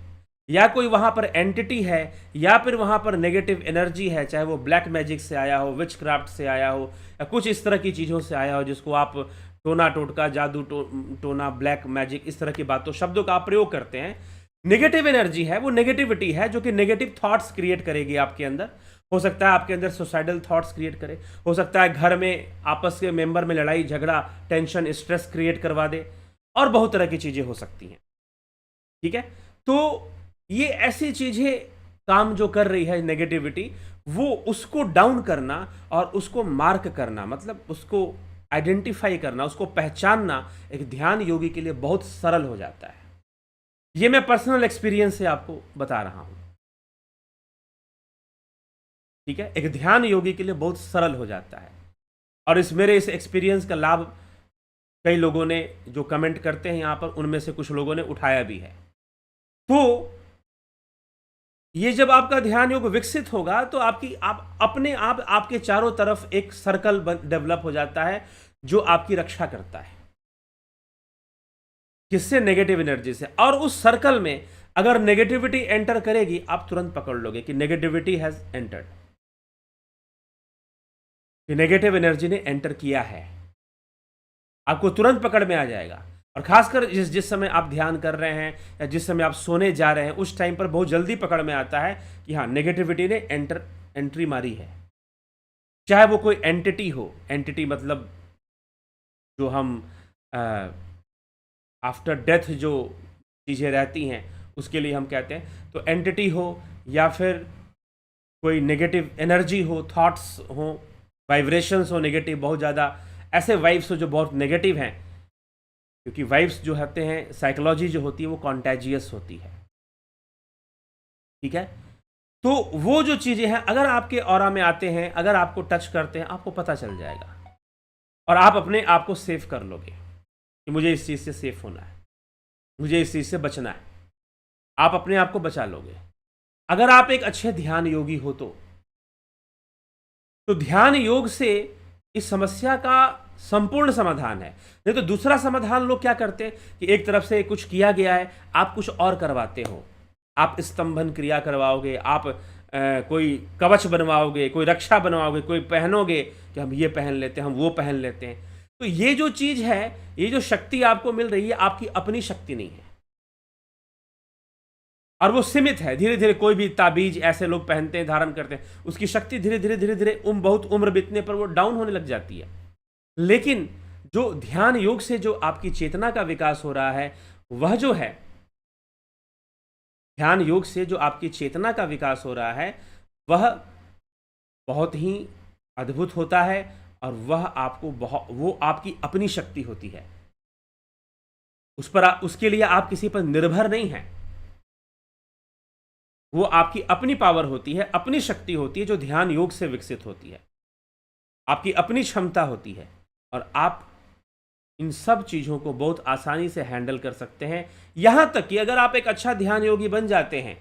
या कोई वहां पर एंटिटी है, या फिर वहां पर नेगेटिव एनर्जी है, चाहे वो ब्लैक मैजिक से आया हो, विच क्राफ्ट से आया हो, या कुछ इस तरह की चीज़ों से आया हो जिसको आप टोना टोटका, जादू टोना, ब्लैक मैजिक, इस तरह की बातों शब्दों का आप प्रयोग करते हैं। नेगेटिव एनर्जी है, वो नेगेटिविटी है जो कि नेगेटिव थॉट्स क्रिएट करेगी आपके अंदर। हो सकता है आपके अंदर सुसाइडल थॉट्स क्रिएट करे, हो सकता है घर में आपस के मेंबर में लड़ाई झगड़ा, टेंशन, स्ट्रेस क्रिएट करवा दे, और बहुत तरह की चीज़ें हो सकती हैं। ठीक है, तो ये ऐसी चीजें काम जो कर रही है नेगेटिविटी, वो उसको डाउन करना और उसको मार्क करना, मतलब उसको आइडेंटिफाई करना, उसको पहचानना एक ध्यान योगी के लिए बहुत सरल हो जाता है। ये मैं पर्सनल एक्सपीरियंस से आपको बता रहा हूं। ठीक है, एक ध्यान योगी के लिए बहुत सरल हो जाता है, और मेरे इस एक्सपीरियंस का लाभ कई लोगों ने जो कमेंट करते हैं यहां पर, उनमें से कुछ लोगों ने उठाया भी है। तो ये जब आपका ध्यान योग विकसित होगा तो आप अपने आप आपके चारों तरफ एक सर्कल डेवलप हो जाता है जो आपकी रक्षा करता है। किससे? नेगेटिव एनर्जी से। और उस सर्कल में अगर नेगेटिविटी एंटर करेगी, आप तुरंत पकड़ लोगे कि नेगेटिविटी हैज एंटर्ड, कि नेगेटिव एनर्जी ने एंटर किया है। आपको तुरंत पकड़ में आ जाएगा। और खासकर जिस समय आप ध्यान कर रहे हैं या जिस समय आप सोने जा रहे हैं, उस टाइम पर बहुत जल्दी पकड़ में आता है कि हाँ, नेगेटिविटी ने एंट्री मारी है। चाहे वो कोई एंटिटी हो, एंटिटी मतलब जो हम आफ्टर डेथ जो चीज़ें रहती हैं उसके लिए हम कहते हैं, तो एंटिटी हो या फिर कोई नेगेटिव एनर्जी हो, थॉट्स हो, वाइब्रेशंस हो नेगेटिव, बहुत ज़्यादा ऐसे वाइब्स हो जो बहुत नेगेटिव हैं, क्योंकि वाइब्स जो होते हैं, साइकोलॉजी जो होती है वो कॉन्टेजियस होती है। ठीक है, तो वो जो चीज़ें हैं अगर आपके ऑरा में आते हैं, अगर आपको टच करते हैं, आपको पता चल जाएगा और आप अपने आप को सेफ कर लोगे कि मुझे इस चीज़ से सेफ होना है, मुझे इस चीज़ से बचना है। आप अपने आप को बचा लोगे अगर आप एक अच्छे ध्यान योगी हो तो ध्यान योग से इस समस्या का संपूर्ण समाधान है। नहीं तो दूसरा समाधान लोग क्या करते हैं कि एक तरफ से कुछ किया गया है, आप कुछ और करवाते हो, आप स्तंभन क्रिया करवाओगे, आप कोई कवच बनवाओगे, कोई रक्षा बनवाओगे, कोई पहनोगे कि हम ये पहन लेते हैं, हम वो पहन लेते हैं। तो ये जो चीज है, ये जो शक्ति आपको मिल रही है, आपकी अपनी शक्ति नहीं है और वो सीमित है। धीरे धीरे कोई भी ताबीज ऐसे लोग पहनते हैं, धारण करते हैं, उसकी शक्ति धीरे धीरे धीरे धीरे बहुत उम्र बीतने पर वो डाउन होने लग जाती है। लेकिन जो ध्यान योग से जो आपकी चेतना का विकास हो रहा है, वह जो है ध्यान योग से जो आपकी चेतना का विकास हो रहा है, वह बहुत ही अद्भुत होता है और वह आपको वो आपकी अपनी शक्ति होती है। उसके लिए आप किसी पर निर्भर नहीं हैं। वो आपकी अपनी पावर होती है, अपनी शक्ति होती है जो ध्यान योग से विकसित होती है, आपकी अपनी क्षमता होती है और आप इन सब चीज़ों को बहुत आसानी से हैंडल कर सकते हैं। यहां तक कि अगर आप एक अच्छा ध्यान योगी बन जाते हैं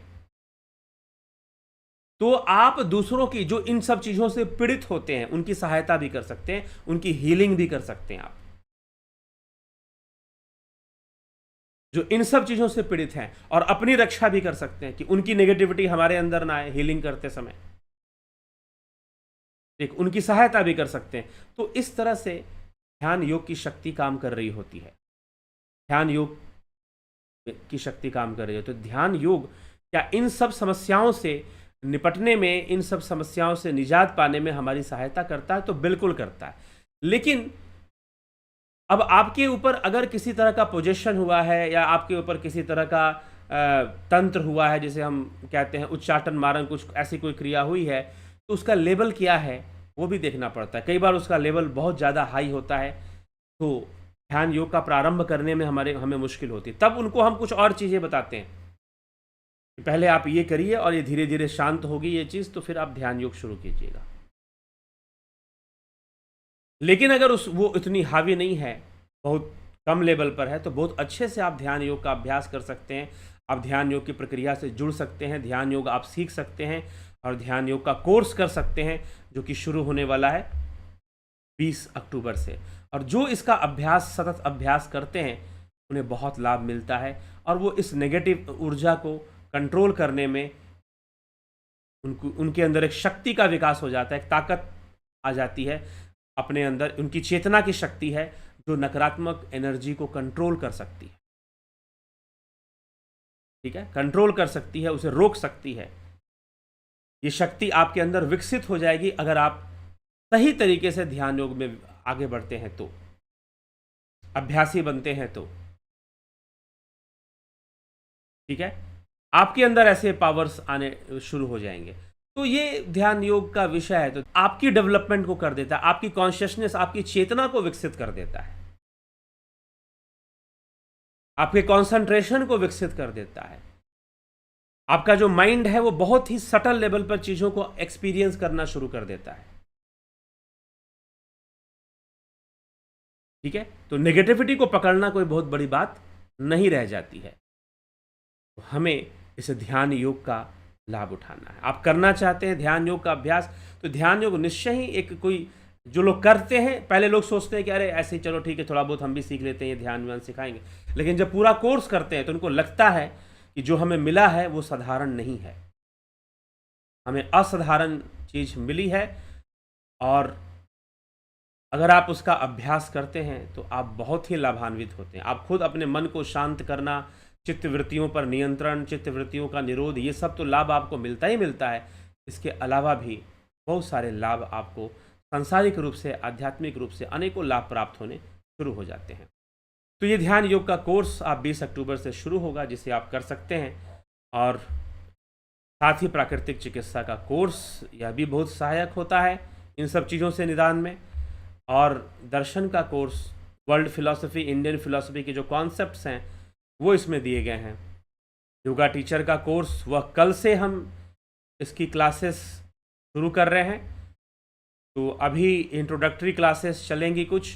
तो आप दूसरों की जो इन सब चीज़ों से पीड़ित होते हैं उनकी सहायता भी कर सकते हैं, उनकी हीलिंग भी कर सकते हैं आप। जो इन सब चीज़ों से पीड़ित हैं, और अपनी रक्षा भी कर सकते हैं कि उनकी नेगेटिविटी हमारे अंदर ना आए हीलिंग करते समय। एक उनकी सहायता भी कर सकते हैं। तो इस तरह से ध्यान योग की शक्ति काम कर रही होती है। ध्यान योग की शक्ति काम कर रही है। तो ध्यान योग क्या इन सब समस्याओं से निपटने में, इन सब समस्याओं से निजात पाने में हमारी सहायता करता है? तो बिल्कुल करता है। लेकिन अब आपके ऊपर अगर किसी तरह का पोजेशन हुआ है, या आपके ऊपर किसी तरह का तंत्र हुआ है, जिसे हम कहते हैं उच्चाटन मारन, कुछ ऐसी कोई क्रिया हुई है, तो उसका लेवल क्या है वो भी देखना पड़ता है। कई बार उसका लेवल बहुत ज़्यादा हाई होता है, तो ध्यान योग का प्रारंभ करने में हमें मुश्किल होती है। तब उनको हम कुछ और चीज़ें बताते हैं, पहले आप ये करिए और ये धीरे धीरे शांत होगी ये चीज़, तो फिर आप ध्यान योग शुरू कीजिएगा। लेकिन अगर वो इतनी हावी नहीं है, बहुत कम लेवल पर है, तो बहुत अच्छे से आप ध्यान योग का अभ्यास कर सकते हैं। आप ध्यान योग की प्रक्रिया से जुड़ सकते हैं, ध्यान योग आप सीख सकते हैं, और ध्यान योग का कोर्स कर सकते हैं, जो कि शुरू होने वाला है 20 अक्टूबर से। और जो इसका अभ्यास, सतत अभ्यास करते हैं, उन्हें बहुत लाभ मिलता है, और वो इस नेगेटिव ऊर्जा को कंट्रोल करने में उनके अंदर एक शक्ति का विकास हो जाता है, एक ताकत आ जाती है अपने अंदर। उनकी चेतना की शक्ति है जो नकारात्मक एनर्जी को कंट्रोल कर सकती है। ठीक है, कंट्रोल कर सकती है, उसे रोक सकती है। ये शक्ति आपके अंदर विकसित हो जाएगी अगर आप सही तरीके से ध्यान योग में आगे बढ़ते हैं, तो अभ्यासी बनते हैं तो। ठीक है, आपके अंदर ऐसे पावर्स आने शुरू हो जाएंगे। तो ये ध्यान योग का विषय है। तो आपकी डेवलपमेंट को कर देता है, आपकी कॉन्शियसनेस, आपकी चेतना को विकसित कर देता है, आपके कंसंट्रेशन को विकसित कर देता है। आपका जो माइंड है वो बहुत ही सटल लेवल पर चीजों को एक्सपीरियंस करना शुरू कर देता है। ठीक है, तो नेगेटिविटी को पकड़ना कोई बहुत बड़ी बात नहीं रह जाती है। तो हमें इस ध्यान योग का लाभ उठाना है। आप करना चाहते हैं ध्यान योग का अभ्यास, तो ध्यान योग निश्चय ही एक कोई, जो लोग करते हैं, पहले लोग सोचते हैं कि अरे ऐसे ही चलो ठीक है, थोड़ा बहुत हम भी सीख लेते हैं, ये ध्यान व्यान सिखाएंगे। लेकिन जब पूरा कोर्स करते हैं तो उनको लगता है कि जो हमें मिला है वो साधारण नहीं है, हमें असाधारण चीज मिली है। और अगर आप उसका अभ्यास करते हैं तो आप बहुत ही लाभान्वित होते हैं। आप खुद अपने मन को शांत करना, चित्तवृत्तियों पर नियंत्रण, चित्तवृत्तियों का निरोध, ये सब तो लाभ आपको मिलता ही मिलता है। इसके अलावा भी बहुत सारे लाभ आपको सांसारिक रूप से, आध्यात्मिक रूप से अनेकों लाभ प्राप्त होने शुरू हो जाते हैं। तो ये ध्यान योग का कोर्स आप 20 अक्टूबर से शुरू होगा, जिसे आप कर सकते हैं। और साथ ही प्राकृतिक चिकित्सा का कोर्स, यह भी बहुत सहायक होता है इन सब चीज़ों से निदान में। और दर्शन का course, world philosophy, Indian philosophy के जो कॉन्सेप्ट्स हैं वो इसमें दिए गए हैं। योगा टीचर का कोर्स, वह कल से हम इसकी क्लासेस शुरू कर रहे हैं। तो अभी इंट्रोडक्टरी क्लासेस चलेंगी कुछ,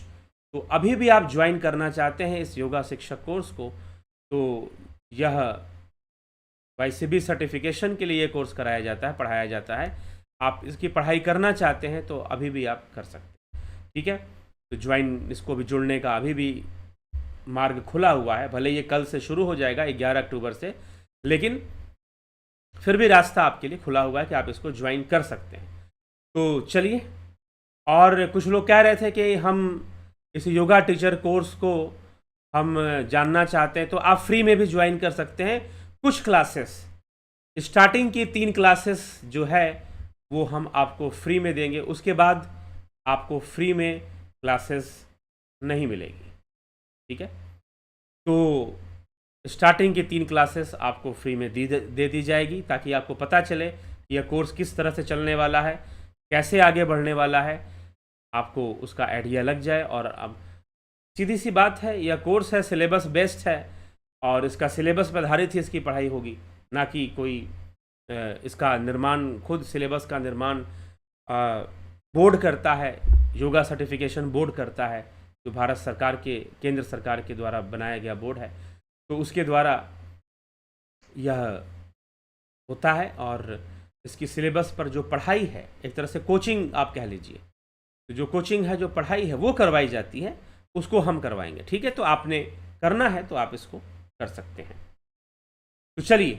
तो अभी भी आप ज्वाइन करना चाहते हैं इस योगा शिक्षक कोर्स को, तो यह YCB सर्टिफिकेशन के लिए ये कोर्स कराया जाता है, पढ़ाया जाता है। आप इसकी पढ़ाई करना चाहते हैं तो अभी भी आप कर सकते हैं। ठीक है, तो ज्वाइन, इसको भी जुड़ने का अभी भी मार्ग खुला हुआ है। भले ये कल से शुरू हो जाएगा 11 अक्टूबर से, लेकिन फिर भी रास्ता आपके लिए खुला हुआ है कि आप इसको ज्वाइन कर सकते हैं। तो चलिए, और कुछ लोग कह रहे थे कि हम इस योगा टीचर कोर्स को हम जानना चाहते हैं, तो आप फ्री में भी ज्वाइन कर सकते हैं। कुछ क्लासेस, स्टार्टिंग की 3 क्लासेस जो है वो हम आपको फ्री में देंगे, उसके बाद आपको फ्री में क्लासेस नहीं मिलेगी। ठीक है, तो स्टार्टिंग की 3 क्लासेस आपको फ्री में दे दी जाएगी, ताकि आपको पता चले कि यह कोर्स किस तरह से चलने वाला है, कैसे आगे बढ़ने वाला है, आपको उसका आइडिया लग जाए। और अब सीधी सी बात है, यह कोर्स है सिलेबस बेस्ड है, और इसका सिलेबस पर आधारित ही इसकी पढ़ाई होगी, ना कि कोई इसका निर्माण, खुद सिलेबस का निर्माण बोर्ड करता है, योगा सर्टिफिकेशन बोर्ड करता है, जो भारत सरकार के, केंद्र सरकार के द्वारा बनाया गया बोर्ड है। तो उसके द्वारा यह होता है, और इसकी सिलेबस पर जो पढ़ाई है, एक तरह से कोचिंग आप कह लीजिए, तो जो कोचिंग है, जो पढ़ाई है, वो करवाई जाती है, उसको हम करवाएंगे। ठीक है, तो आपने करना है तो आप इसको कर सकते हैं। तो चलिए,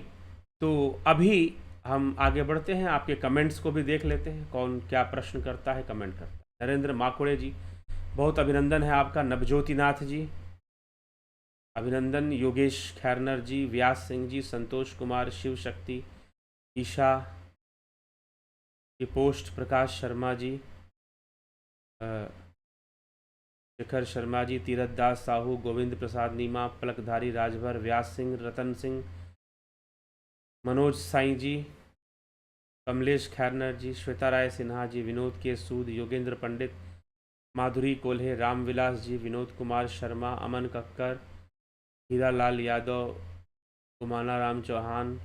तो अभी हम आगे बढ़ते हैं, आपके कमेंट्स को भी देख लेते हैं, कौन क्या प्रश्न करता है, कमेंट करता है। नरेंद्र माकुड़े जी, बहुत अभिनंदन है आपका। नवज्योति नाथ जी अभिनंदन। योगेश खैरनर जी, व्यास सिंह जी, संतोष कुमार, शिव शक्ति, ईशा की पोस्ट, प्रकाश शर्मा जी, शेखर शर्मा जी, तीरथ दास साहू, गोविंद प्रसाद नीमा, पलकधारी राजभर, व्यास सिंह, रतन सिंह, मनोज साई जी, कमलेश खैरनर जी, श्वेता राय सिन्हा जी, विनोद के सूद, योगेंद्र पंडित, माधुरी कोल्हे, रामविलास जी, विनोद कुमार शर्मा, अमन कक्कर, हीरा लाल यादव, गुमाना राम चौहान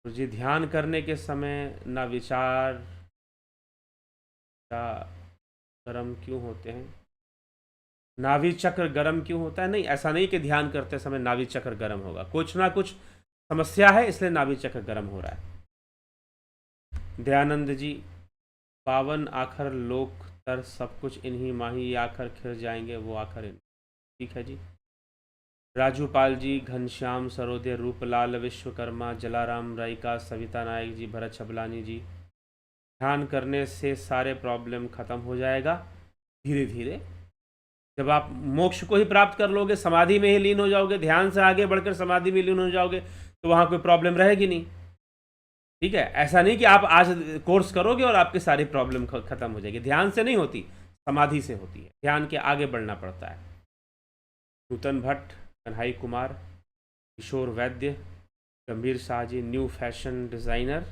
जी। ध्यान करने के समय ना विचार या गर्म क्यों होते हैं? नाभि चक्र गर्म क्यों होता है? नहीं, ऐसा नहीं कि ध्यान करते समय नाभि चक्र गर्म होगा, कुछ ना कुछ समस्या है इसलिए नाभि चक्र गर्म हो रहा है। दयानंद जी, पावन आखर लोक तर सब कुछ इन्हीं माही, ये आखर खिर जाएंगे वो आखर इन। ठीक है जी। राजू पाल जी, घनश्याम सरोदे, रूपलाल विश्वकर्मा, जलाराम रायका, सविता नायक जी, भरत छबलानी जी। ध्यान करने से सारे प्रॉब्लम खत्म हो जाएगा धीरे धीरे। जब आप मोक्ष को ही प्राप्त कर लोगे, समाधि में ही लीन हो जाओगे, ध्यान से आगे बढ़कर समाधि में लीन हो जाओगे, तो वहाँ कोई प्रॉब्लम रहेगी नहीं। ठीक है, ऐसा नहीं कि आप आज कोर्स करोगे और आपकी सारी प्रॉब्लम खत्म हो जाएगी। ध्यान से नहीं होती, समाधि से होती है। ध्यान के आगे बढ़ना पड़ता है। नूतन भट्ट, कन्हई कुमार, किशोर वैद्य, गंभीर Shah ji, new fashion designer,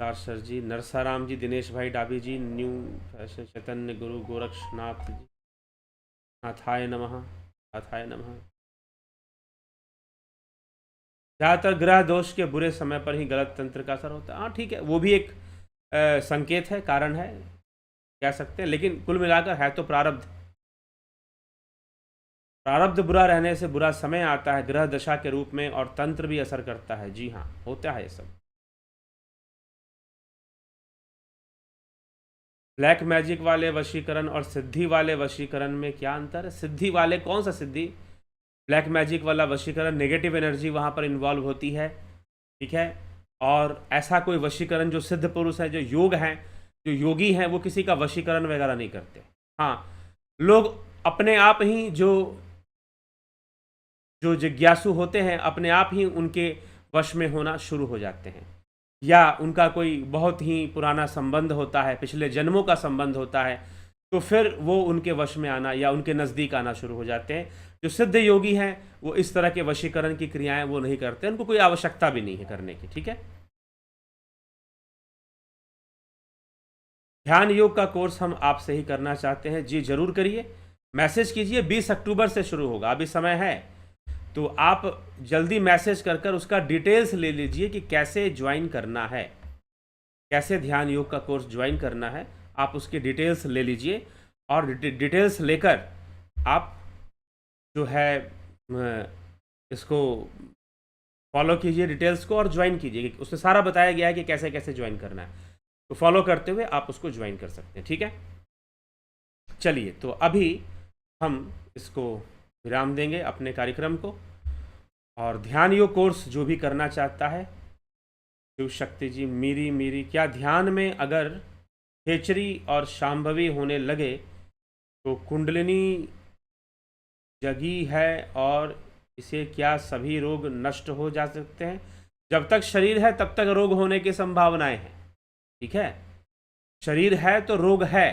sir जी, नरसाराम जी, दिनेश भाई डाबी जी, न्यू फैशन, चैतन्य गुरु, गोरक्षनाथ जी, नाथाय नमः, नाथाय नमः। ज़्यादातर ग्रह दोष के बुरे समय पर ही गलत तंत्र का असर होता है। हाँ ठीक है, वो भी एक संकेत है, कारण है, कह सकते हैं, लेकिन कुल मिलाकर है तो प्रारब्ध। प्रारब्ध बुरा रहने से बुरा समय आता है ग्रह दशा के रूप में, और तंत्र भी असर करता है। जी हाँ, होता है ये सब। ब्लैक मैजिक वाले वशीकरण और सिद्धि वाले वशीकरण में क्या अंतर है? सिद्धि वाले, कौन सा सिद्धि? ब्लैक मैजिक वाला वशीकरण, नेगेटिव एनर्जी वहाँ पर इन्वॉल्व होती है। ठीक है, और ऐसा कोई वशीकरण जो सिद्ध पुरुष है, जो योग हैं, जो योगी हैं, वो किसी का वशीकरण वगैरह नहीं करते। हाँ, लोग अपने आप ही जो जिज्ञासु होते हैं, अपने आप ही उनके वश में होना शुरू हो जाते हैं, या उनका कोई बहुत ही पुराना संबंध होता है, पिछले जन्मों का संबंध होता है, तो फिर वो उनके वश में आना या उनके नज़दीक आना शुरू हो जाते हैं। जो सिद्ध योगी हैं वो इस तरह के वशीकरण की क्रियाएं वो नहीं करते, उनको कोई आवश्यकता भी नहीं है करने की। ठीक है, ध्यान योग का कोर्स हम आपसे ही करना चाहते हैं। जी जरूर करिए, मैसेज कीजिए। 20 अक्टूबर से शुरू होगा, अभी समय है, तो आप जल्दी मैसेज कर कर उसका डिटेल्स ले लीजिए कि कैसे ज्वाइन करना है, कैसे ध्यान योग का कोर्स ज्वाइन करना है। आप उसके डिटेल्स ले लीजिए, और डिटेल्स लेकर आप जो है इसको फॉलो कीजिए, डिटेल्स को, और ज्वाइन कीजिए। उसमें सारा बताया गया है कि कैसे कैसे ज्वाइन करना है, तो फॉलो करते हुए आप उसको ज्वाइन कर सकते हैं। ठीक है, चलिए, तो अभी हम इसको विराम देंगे अपने कार्यक्रम को, और ध्यान योग कोर्स जो भी करना चाहता है, शिव शक्ति जी, मेरी क्या ध्यान में अगर खेचरी और शांभवी होने लगे तो कुंडलिनी जगी है, और इसे क्या सभी रोग नष्ट हो जा सकते हैं? जब तक शरीर है तब तक रोग होने की संभावनाएं हैं। ठीक है, शरीर है तो रोग है,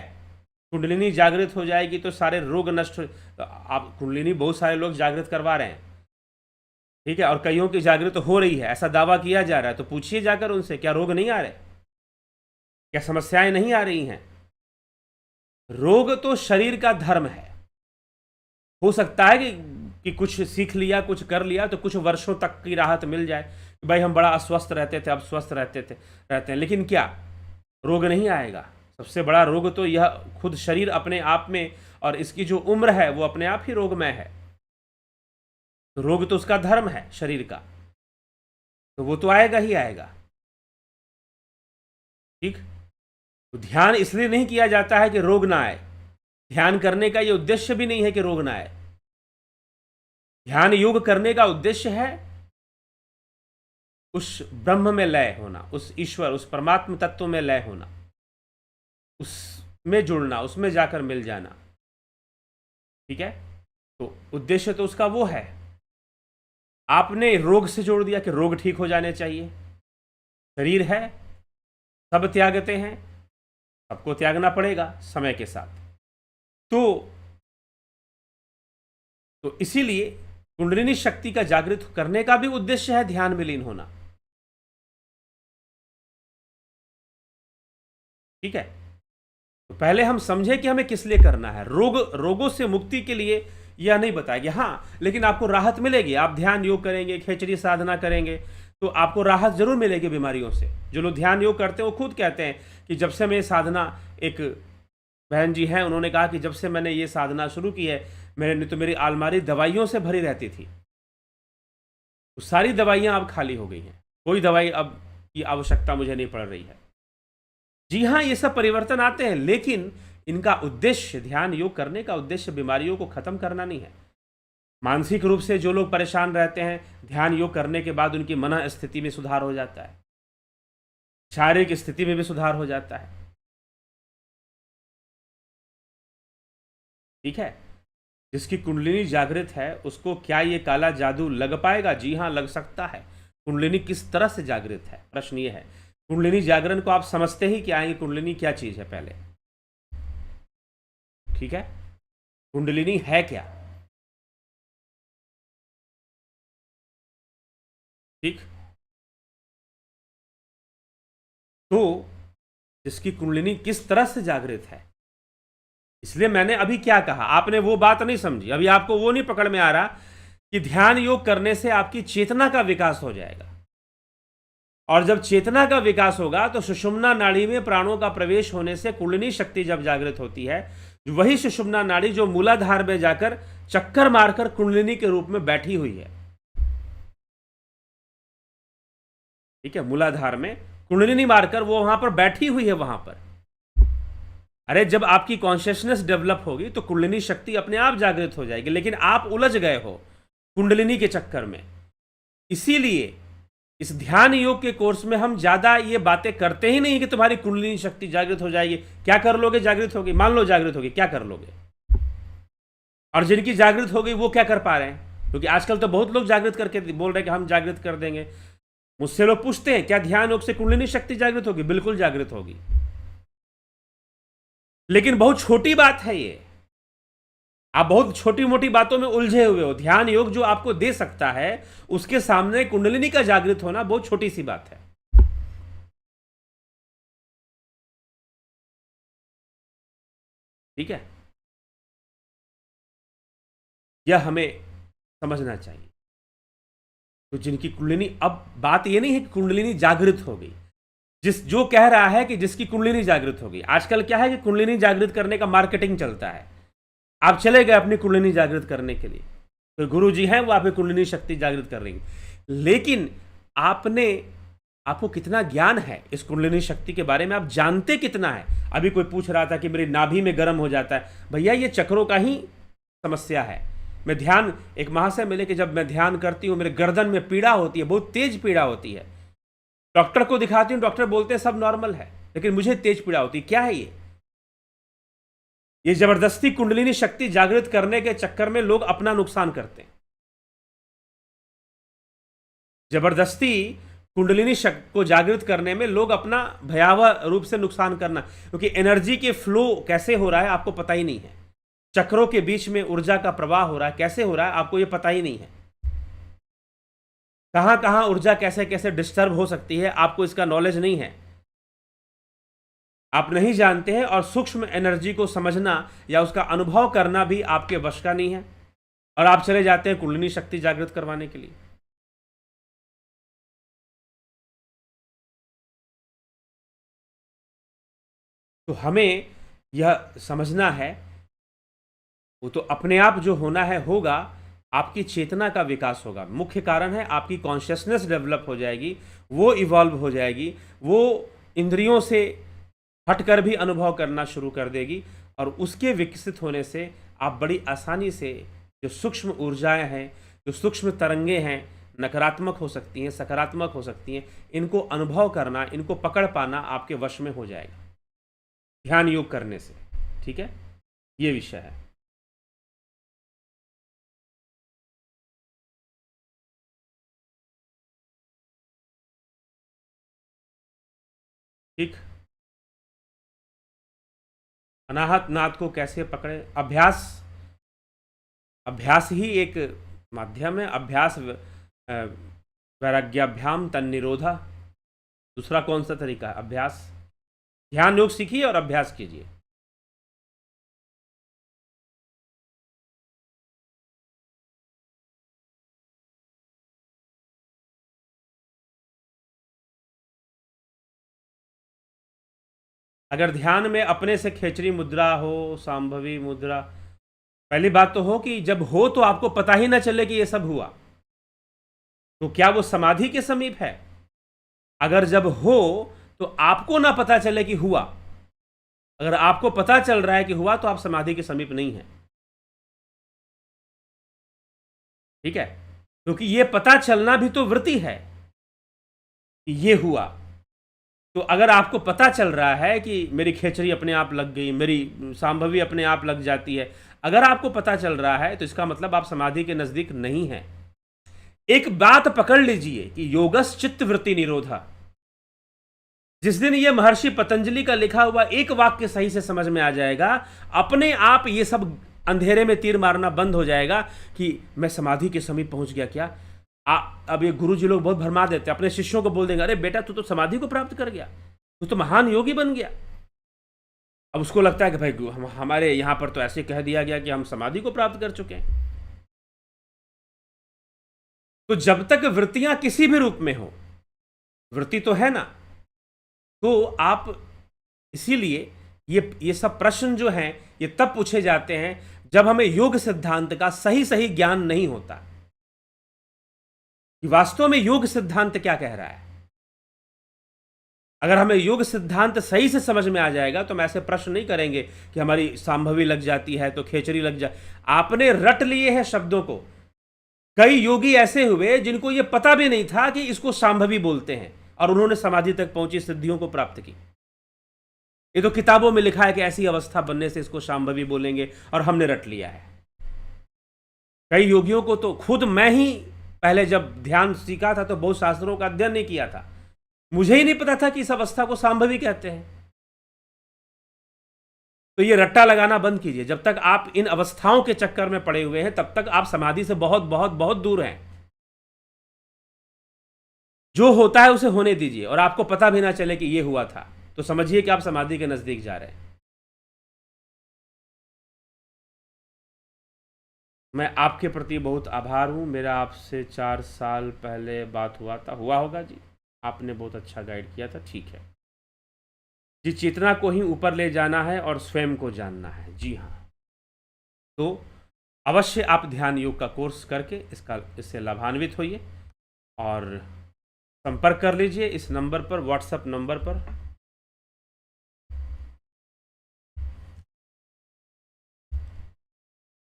कुंडलिनी जागृत हो जाएगी तो सारे रोग नष्ट हो। आप कुंडलिनी बहुत सारे लोग जागृत करवा रहे हैं, ठीक है, और कईयों की जागृत हो रही है, ऐसा दावा किया जा रहा है, तो पूछिए जाकर उनसे, क्या रोग नहीं आ रहे, क्या समस्याएं नहीं आ रही हैं? रोग तो शरीर का धर्म है। हो सकता है कि कुछ सीख लिया, कुछ कर लिया, तो कुछ वर्षों तक की राहत मिल जाए, भाई हम बड़ा अस्वस्थ रहते थे, अब स्वस्थ रहते हैं, लेकिन क्या रोग नहीं आएगा? सबसे बड़ा रोग तो यह खुद शरीर अपने आप में, और इसकी जो उम्र है वो अपने आप ही रोगमय है। तो रोग तो उसका धर्म है शरीर का, तो वो तो आएगा ही आएगा। ठीक। तो ध्यान इसलिए नहीं किया जाता है कि रोग ना आए। ध्यान करने का ये उद्देश्य भी नहीं है कि रोग ना आए। ध्यान योग करने का उद्देश्य है उस ब्रह्म में लय होना, उस ईश्वर, उस परमात्म तत्व में लय होना, उसमें जुड़ना, उसमें जाकर मिल जाना। ठीक है। तो उद्देश्य तो उसका वो है। आपने रोग से जोड़ दिया कि रोग ठीक हो जाने चाहिए। शरीर है, सब त्यागते हैं, सबको त्यागना पड़ेगा समय के साथ। तो इसीलिए कुंडलिनी शक्ति का जागृत करने का भी उद्देश्य है ध्यान में लीन होना। ठीक है। तो पहले हम समझे कि हमें किस लिए करना है। रोगों से मुक्ति के लिए यह नहीं बताया गया। हाँ, लेकिन आपको राहत मिलेगी। आप ध्यान योग करेंगे, खेचरी साधना करेंगे तो आपको राहत जरूर मिलेगी बीमारियों से। जो लोग ध्यान योग करते हैं वो खुद कहते हैं कि जब से मैं साधना, एक बहन जी हैं उन्होंने कहा कि जब से मैंने ये साधना शुरू की है, मेरी अलमारी दवाइयों से भरी रहती थी, तो सारी दवाइयां अब खाली हो गई हैं, कोई दवाई अब की आवश्यकता मुझे नहीं पड़ रही है। जी हाँ, ये सब परिवर्तन आते हैं, लेकिन इनका उद्देश्य, ध्यान योग करने का उद्देश्य बीमारियों को खत्म करना नहीं है। मानसिक रूप से जो लोग परेशान रहते हैं, ध्यान योग करने के बाद उनकी मन स्थिति में सुधार हो जाता है, शारीरिक स्थिति में भी सुधार हो जाता है। ठीक है। जिसकी कुंडलिनी जागृत है उसको क्या ये काला जादू लग पाएगा? जी हाँ, लग सकता है। कुंडलिनी किस तरह से जागृत है, प्रश्न ये है। कुंडलिनी जागरण को आप समझते ही क्या है, कुंडलिनी क्या चीज है पहले। ठीक है। कुंडलिनी है क्या? ठीक। तो जिसकी कुंडलिनी किस तरह से जागृत है, इसलिए मैंने अभी क्या कहा, आपने वो बात नहीं समझी। अभी आपको वो नहीं पकड़ में आ रहा कि ध्यान योग करने से आपकी चेतना का विकास हो जाएगा, और जब चेतना का विकास होगा तो सुषुम्ना नाड़ी में प्राणों का प्रवेश होने से कुंडलिनी शक्ति जब जागृत होती है, वही सुषुम्ना नाड़ी जो मूलाधार में जाकर चक्कर मारकर कुंडलिनी के रूप में बैठी हुई है। ठीक है। मूलाधार में कुंडलिनी मारकर वो वहां पर बैठी हुई है वहां पर। अरे जब आपकी कॉन्शियसनेस डेवलप होगी तो कुंडलिनी शक्ति अपने आप जागृत हो जाएगी, लेकिन आप उलझ गए हो कुंडलिनी के चक्कर में। इसीलिए इस ध्यान योग के कोर्स में हम ज्यादा ये बातें करते ही नहीं कि तुम्हारी कुंडलिनी शक्ति जागृत हो जाएगी। क्या कर लोगे? जागृत होगी, मान लो जागृत होगी, क्या कर लोगे? और जिनकी जागृत हो गई वो क्या कर पा रहे हैं? क्योंकि आजकल तो बहुत लोग जागृत करके बोल रहे हैं कि हम जागृत कर देंगे। मुझसे लोग पूछते हैं क्या ध्यान योग से कुंडलिनी शक्ति जागृत होगी? बिल्कुल जागृत होगी, लेकिन बहुत छोटी बात है ये। आप बहुत छोटी मोटी बातों में उलझे हुए हो। ध्यान योग जो आपको दे सकता है, उसके सामने कुंडलिनी का जागृत होना बहुत छोटी सी बात है। ठीक है। यह हमें समझना चाहिए। तो जिनकी कुंडलिनी, अब बात यह नहीं है कि कुंडलिनी जागृत हो गई, जो कह रहा है कि जिसकी कुंडलिनी जागृत हो गई। आजकल क्या है कि कुंडलिनी जागृत करने का मार्केटिंग चलता है। आप चले गए अपनी कुंडलिनी जागृत करने के लिए, तो गुरु जी हैं वो आपकी कुंडलिनी शक्ति जागृत कर लेंगे, लेकिन आपको कितना ज्ञान है इस कुंडलिनी शक्ति के बारे में? आप जानते कितना है? अभी कोई पूछ रहा था कि मेरी नाभि में गर्म हो जाता है। भैया ये चक्रों का ही समस्या है। मैं ध्यान, एक महाशय मिले कि जब मैं ध्यान करती हूँ मेरे गर्दन में पीड़ा होती है, बहुत तेज पीड़ा होती है। डॉक्टर को दिखाती हूँ, डॉक्टर बोलते हैं सब नॉर्मल है, लेकिन मुझे तेज पीड़ा होती है। क्या है ये जबरदस्ती कुंडलिनी शक्ति जागृत करने के चक्कर में लोग अपना नुकसान करते हैं। जबरदस्ती कुंडलिनी शक्ति को जागृत करने में लोग अपना भयावह रूप से नुकसान करना, क्योंकि एनर्जी के फ्लो कैसे हो रहा है आपको पता ही नहीं है। चक्रों के बीच में ऊर्जा का प्रवाह हो रहा है, कैसे हो रहा है आपको यह पता ही नहीं है। कहां कहां ऊर्जा कैसे कैसे डिस्टर्ब हो सकती है आपको इसका नॉलेज नहीं है, आप नहीं जानते हैं। और सूक्ष्म एनर्जी को समझना या उसका अनुभव करना भी आपके वश का नहीं है, और आप चले जाते हैं कुंडलिनी शक्ति जागृत करवाने के लिए। तो हमें यह समझना है, वो तो अपने आप जो होना है होगा। आपकी चेतना का विकास होगा। मुख्य कारण है आपकी कॉन्शियसनेस डेवलप हो जाएगी, वो इवॉल्व हो जाएगी, वो इंद्रियों से हटकर भी अनुभव करना शुरू कर देगी, और उसके विकसित होने से आप बड़ी आसानी से जो सूक्ष्म ऊर्जाएं हैं, जो सूक्ष्म तरंगे हैं, नकारात्मक हो सकती हैं, सकारात्मक हो सकती हैं, इनको अनुभव करना, इनको पकड़ पाना आपके वश में हो जाएगा ध्यान योग करने से। ठीक है, ये विषय है। ठीक, अनाहत नाद को कैसे पकड़े? अभ्यास, अभ्यास ही एक माध्यम है। अभ्यास वैराग्याभ्याम तन्निरोधा, दूसरा कौन सा तरीका है? अभ्यास। ध्यान योग सीखिए और अभ्यास कीजिए। अगर ध्यान में अपने से खेचरी मुद्रा हो, सांभवी मुद्रा, पहली बात तो हो कि जब हो तो आपको पता ही ना चले कि ये सब हुआ, तो क्या वो समाधि के समीप है? अगर जब हो तो आपको ना पता चले कि हुआ, अगर आपको पता चल रहा है कि हुआ, तो आप समाधि के समीप नहीं है। ठीक है, क्योंकि ये पता चलना भी तो वृत्ति है कि ये हुआ। तो अगर आपको पता चल रहा है कि मेरी खेचरी अपने आप लग गई, मेरी सांभवी अपने आप लग जाती है, अगर आपको पता चल रहा है, तो इसका मतलब आप समाधि के नजदीक नहीं हैं। एक बात पकड़ लीजिए कि योगस चित्त वृत्ति निरोधा, जिस दिन ये महर्षि पतंजलि का लिखा हुआ एक वाक्य सही से समझ में आ जाएगा, अपने आप ये सब अंधेरे में तीर मारना बंद हो जाएगा कि मैं समाधि के समीप पहुंच गया। क्या अब ये गुरुजी लोग बहुत भरमा देते हैं, अपने शिष्यों को बोल देंगे, अरे बेटा तू तो समाधि को प्राप्त कर गया, तू तो महान योगी बन गया। अब उसको लगता है कि भाई हमारे यहां पर तो ऐसे कह दिया गया कि हम समाधि को प्राप्त कर चुके हैं। तो जब तक वृत्तियां किसी भी रूप में हो, वृत्ति तो है ना, तो आप, इसीलिए ये सब प्रश्न जो हैं ये तब पूछे जाते हैं जब हमें योग सिद्धांत का सही सही ज्ञान नहीं होता कि वास्तव में योग सिद्धांत क्या कह रहा है। अगर हमें योग सिद्धांत सही से समझ में आ जाएगा तो हम ऐसे प्रश्न नहीं करेंगे कि हमारी सांभवी लग जाती है तो खेचरी लग जाए। आपने रट लिए हैं शब्दों को। कई योगी ऐसे हुए जिनको यह पता भी नहीं था कि इसको सांभवी बोलते हैं, और उन्होंने समाधि तक पहुंची सिद्धियों को प्राप्त की। ये तो किताबों में लिखा है कि ऐसी अवस्था बनने से इसको सांभवी बोलेंगे, और हमने रट लिया है। कई योगियों को तो खुद मैं ही पहले जब ध्यान सीखा था तो बहुत शास्त्रों का अध्ययन नहीं किया था, मुझे ही नहीं पता था कि इस अवस्था को सांभवी कहते हैं। तो ये रट्टा लगाना बंद कीजिए। जब तक आप इन अवस्थाओं के चक्कर में पड़े हुए हैं तब तक आप समाधि से बहुत बहुत बहुत दूर हैं। जो होता है उसे होने दीजिए, और आपको पता भी ना चले कि ये हुआ था, तो समझिए कि आप समाधि के नजदीक जा रहे हैं। मैं आपके प्रति बहुत आभार हूं। मेरा आपसे 4 साल पहले बात हुआ होगा जी। आपने बहुत अच्छा गाइड किया था। ठीक है जी, चेतना को ही ऊपर ले जाना है और स्वयं को जानना है। जी हाँ, तो अवश्य आप ध्यान योग का कोर्स करके इससे लाभान्वित होइए, और संपर्क कर लीजिए इस नंबर पर, व्हाट्सएप नंबर पर।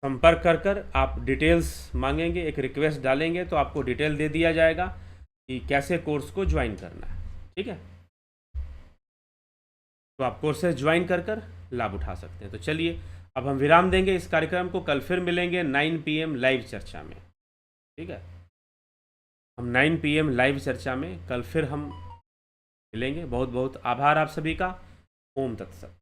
संपर्क कर कर आप डिटेल्स मांगेंगे, एक रिक्वेस्ट डालेंगे तो आपको डिटेल दे दिया जाएगा कि कैसे कोर्स को ज्वाइन करना है। ठीक है, तो आप कोर्सेज ज्वाइन कर कर लाभ उठा सकते हैं। तो चलिए अब हम विराम देंगे इस कार्यक्रम को। कल फिर मिलेंगे 9 PM लाइव चर्चा में। ठीक है, हम 9 PM लाइव चर्चा में कल फिर हम मिलेंगे। बहुत बहुत आभार आप सभी का। ओम तत्सत।